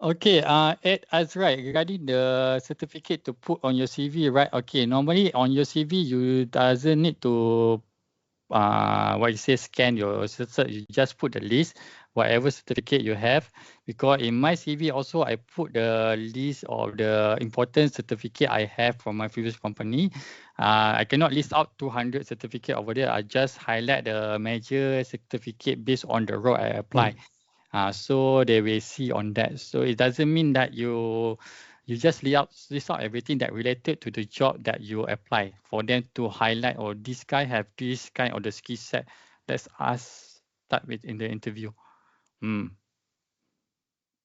Okay, Ed Azrai, regarding the certificate to put on your CV, right? Okay, normally on your CV, you doesn't need to what you say, scan your cert, you just put the list, whatever certificate you have. Because in my CV also, I put the list of the important certificate I have from my previous company. I cannot list out 200 certificate over there. I just highlight the major certificate based on the role I apply. So they will see on that. So it doesn't mean that you just list out everything that related to the job that you apply for them to highlight, or this guy have this kind of the skill set. Let's ask start with in the interview.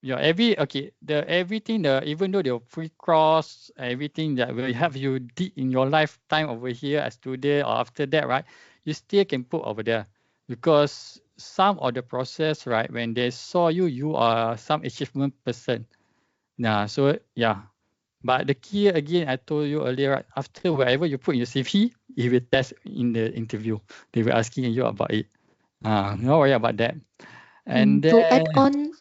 Yeah, everything, even though the free cross, everything that will have you did in your lifetime over here as student or after that, right? You still can put over there because some of the process, right? When they saw you, you are some achievement person. Nah, so yeah. But the key again, I told you earlier, right? After whatever you put in your CV, it will test in the interview. They will asking you about it. No worry about that. And to add then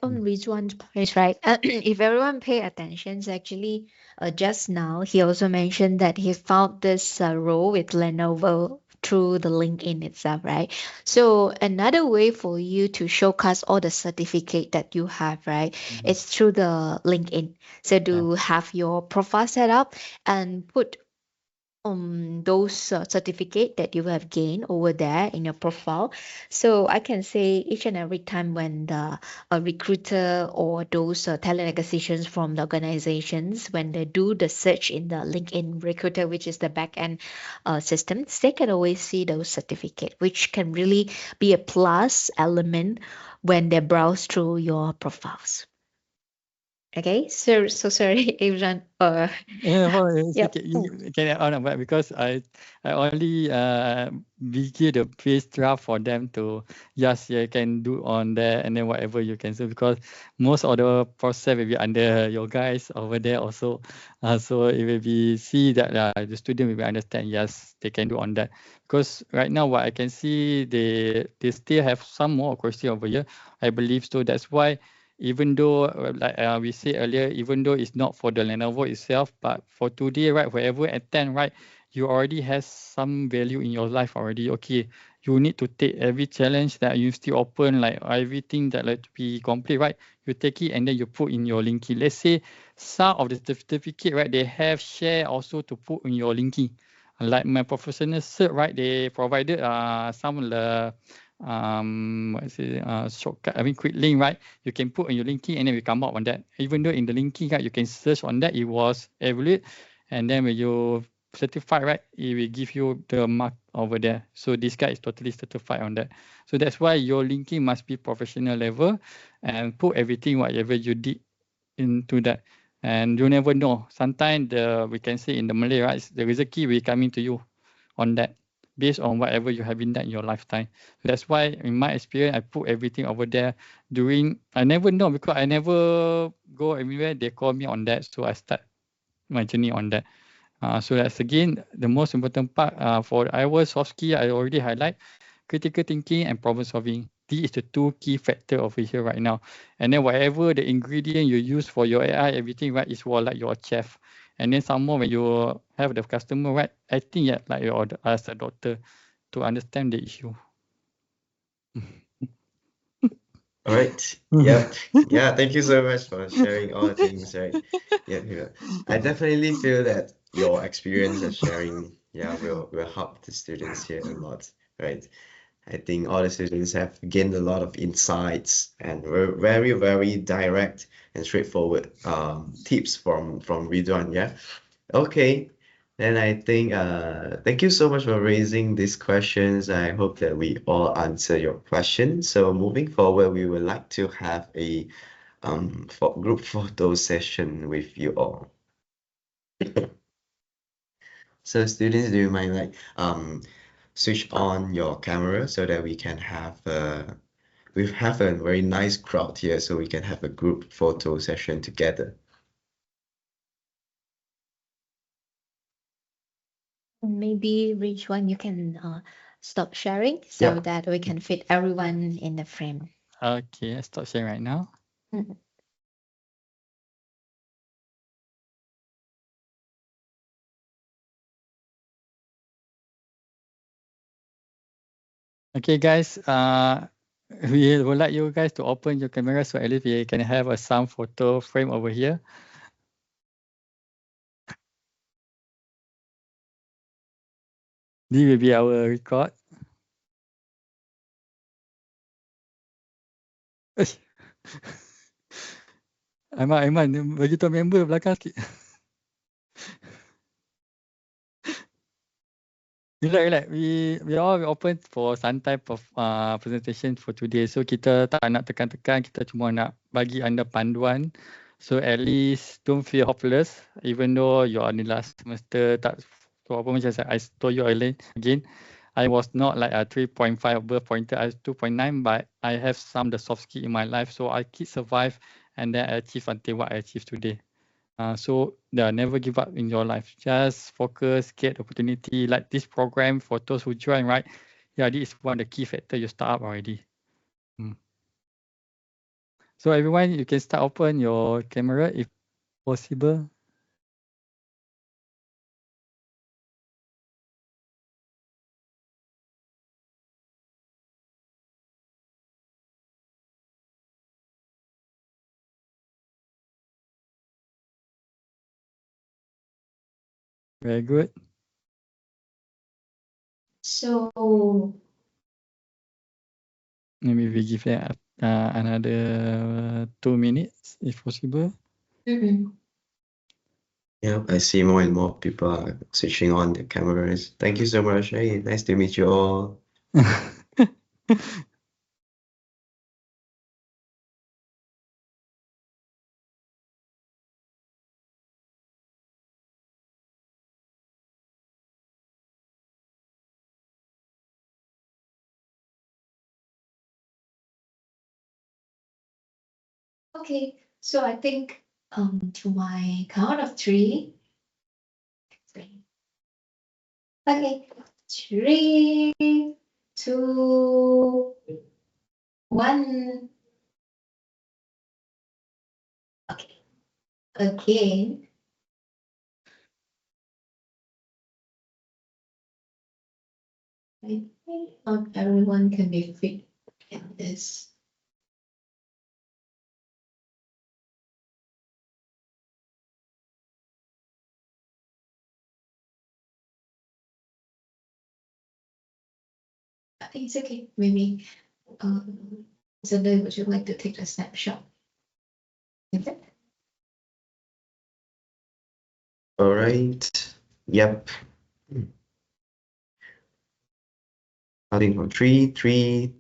on Rizwan's point, right? If everyone pay attention, actually, just now he also mentioned that he found this role with Lenovo through the LinkedIn itself, right? So another way for you to showcase all the certificate that you have, right? It's through the LinkedIn. So to have your profile set up and put those certificate that you have gained over there in your profile. So I can say each and every time when the recruiter or those talent acquisitions from the organizations, when they do the search in the LinkedIn recruiter, which is the backend systems, they can always see those certificate, which can really be a plus element when they browse through your profiles. Okay, so sorry, Adrian. yeah, well, it's Yep. okay. You can add on, but because I only begin the base draft for them to yes, you can do on there and then whatever you can do, because most of the process will be under your guys over there also. So it will be see that the student will understand yes, they can do on that. Because right now what I can see, they still have some more question over here. I believe so. That's why, even though like we said earlier, even though it's not for the Lenovo itself, but for today, right, whoever attend, right, you already has some value in your life already. Okay, you need to take every challenge that you still open, like everything that like to be complete, right? You take it and then you put in your LinkedIn. Let's say some of the certificate, right, they have share also to put in your LinkedIn. Like my professional cert, right, they provided some of the shortcut, I mean quick link, right? You can put on your LinkedIn and then we come up on that. Even though in the LinkedIn, right, you can search on that, it was evaluated, and then when you certify, right, it will give you the mark over there. So this guy is totally certified on that. So that's why your LinkedIn must be professional level and put everything whatever you did into that. And you never know. Sometimes we can say in the Malay, right, the rezeki will coming to you on that. based on whatever you have been done in your lifetime. That's why in my experience, I put everything over there. I never know because I never go everywhere. They call me on that. So I start my journey on that. So that's again, the most important part for our soft skill, I already highlight critical thinking and problem solving. These is the two key factor over here right now. And then whatever the ingredient you use for your AI, everything, right, is more like your chef. And then some more when you have the customer, right, I think yeah, like your as a doctor to understand the issue. All right. Yep. Yeah. Thank you so much for sharing all the things, right? Yeah. I definitely feel that your experience and sharing, will help the students here a lot, right? I think all the students have gained a lot of insights and very, very direct and straightforward tips from Ridwan. Yeah. Okay. Then I think thank you so much for raising these questions. I hope that we all answer your questions. So moving forward, we would like to have a for group photo session with you all. So students, do you mind like switch on your camera so that we can have we have a very nice crowd here, so we can have a group photo session together. Maybe Ridwan, you can stop sharing so Yeah. that we can fit everyone in the frame. Okay, I stop sharing right now. Mhm. Okay, guys. We would like you guys to open your camera so at least we can have a some photo frame over here. This will be our record. Aiman, bagi tahu member belakang sikit. Relax. We all open for some type of presentation for today. So kita tak nak tekan-tekan, kita cuma nak bagi anda panduan. So at least don't feel hopeless, even though you are in the last semester. Tak so apa macam I told you earlier again. I was not like a 3.5 above pointer. I was 2.9, but I have some the soft skill in my life, so I keep survive and then I achieve until what I achieve today. So never give up in your life. Just focus, get opportunity. Like this program for those who join, right? Yeah, this is one of the key factor you start up already. So everyone, you can start open your camera if possible. Very good. So Maybe we give it another 2 minutes if possible. Yeah, I see more and more people are switching on their cameras. Thank you so much. Hey, nice to meet you all. okay, so I think to my count of three. Okay, 3, 2, 1. Okay, again. I think not everyone can be fit in this. I think it's okay. Maybe Sunday, would you like to take a snapshot? Okay. All right. Yep. Starting from 3, 3,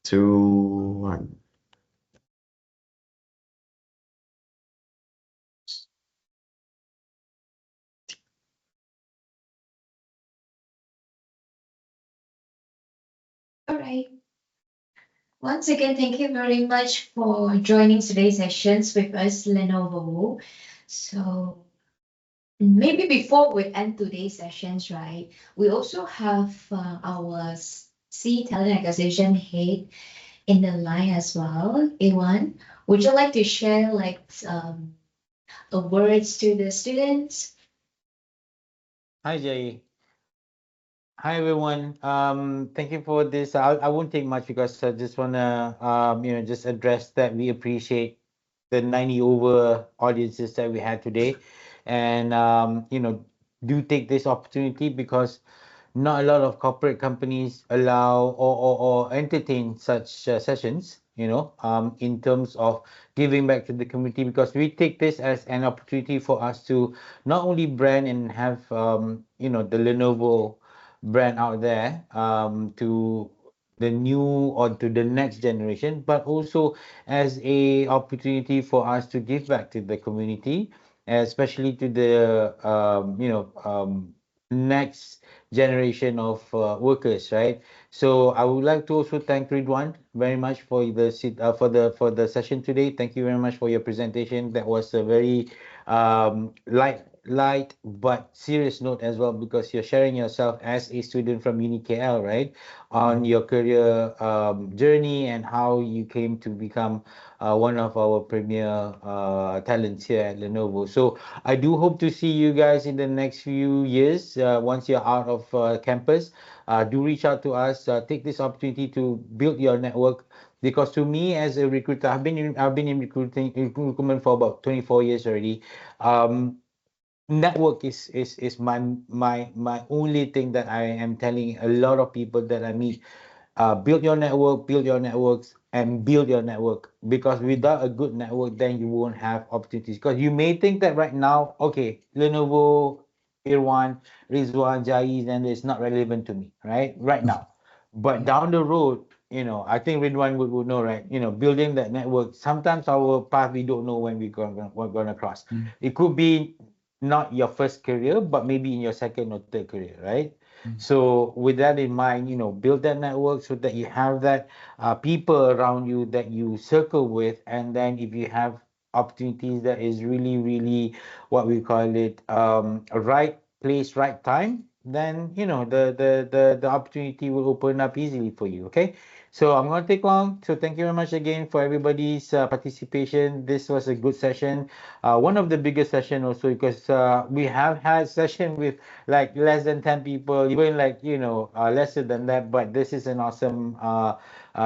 2, 1. right. Once again, thank you very much for joining today's sessions with us, Lenovo. So maybe before we end today's sessions, right, we also have our C Talent Acquisition Head in the line as well. Iwan, would you like to share a words to the students? Hi, Jay. Hi, everyone. Thank you for this. I won't take much because I just wanna just address that we appreciate the 90 over audiences that we had today, and do take this opportunity because not a lot of corporate companies allow or entertain such sessions, in terms of giving back to the community, because we take this as an opportunity for us to not only brand and have the Lenovo brand out there, to the new or to the next generation, but also as a opportunity for us to give back to the community, especially to the next generation of workers, right? So I would like to also thank Ridwan very much for for the session today. Thank you very much for your presentation. That was a very light but serious note as well, because you're sharing yourself as a student from Uni KL, right, on your career journey and how you came to become one of our premier talents here at Lenovo. So I do hope to see you guys in the next few years once you're out of campus. Do reach out to us. Take this opportunity to build your network, because to me as a recruiter, I've been in recruitment for about 24 years already. Network is my only thing that I am telling a lot of people that I meet. Build your network, build your networks, and build your network, because without a good network, then you won't have opportunities. Because you may think that right now, okay, Lenovo, Irwan, Rizwan, Jais, and it's not relevant to me, right now. But down the road, I think Ridwan would know, right? Building that network, sometimes our path, we don't know when we're gonna cross. It could be not your first career, but maybe in your second or third career, right? So with that in mind, build that network so that you have that people around you that you circle with, and then if you have opportunities that is really, really what we call it, a right place, right time, then the opportunity will open up easily for you. Okay. So I'm going to take long. So thank you very much again for everybody's participation. This was a good session. One of the biggest session also, because we have had session with like less than 10 people, even like lesser than that, but this is an awesome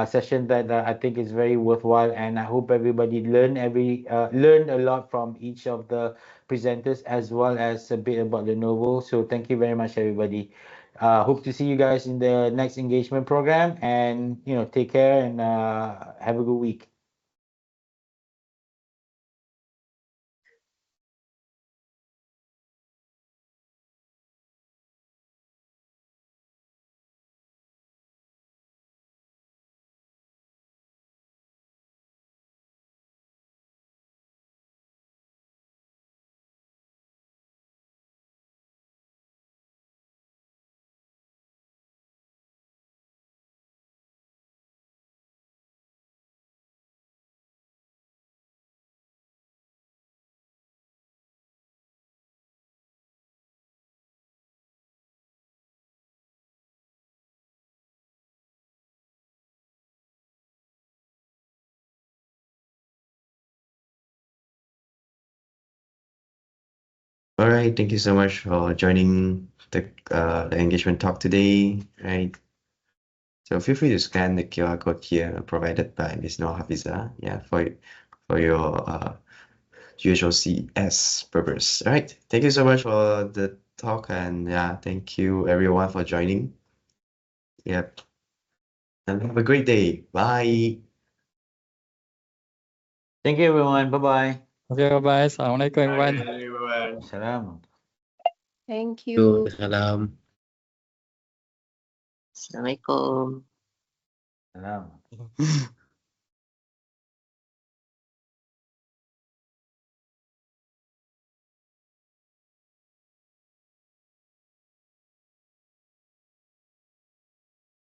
session that I think is very worthwhile, and I hope everybody learned a lot from each of the presenters, as well as a bit about Lenovo. So thank you very much, everybody. Hope to see you guys in the next engagement program, and take care, and have a good week. All right, thank you so much for joining the engagement talk today. Right. So feel free to scan the QR code here provided by Ms. Noor Hafiza, yeah, for your UHOCS purpose. All right, thank you so much for the talk, and yeah, thank you everyone for joining. Yep, and have a great day. Bye. Thank you, everyone. Bye-bye. Okay, bye. Assalamualaikum, everyone. Salam. Thank you. Salam. Assalamualaikum. Salam.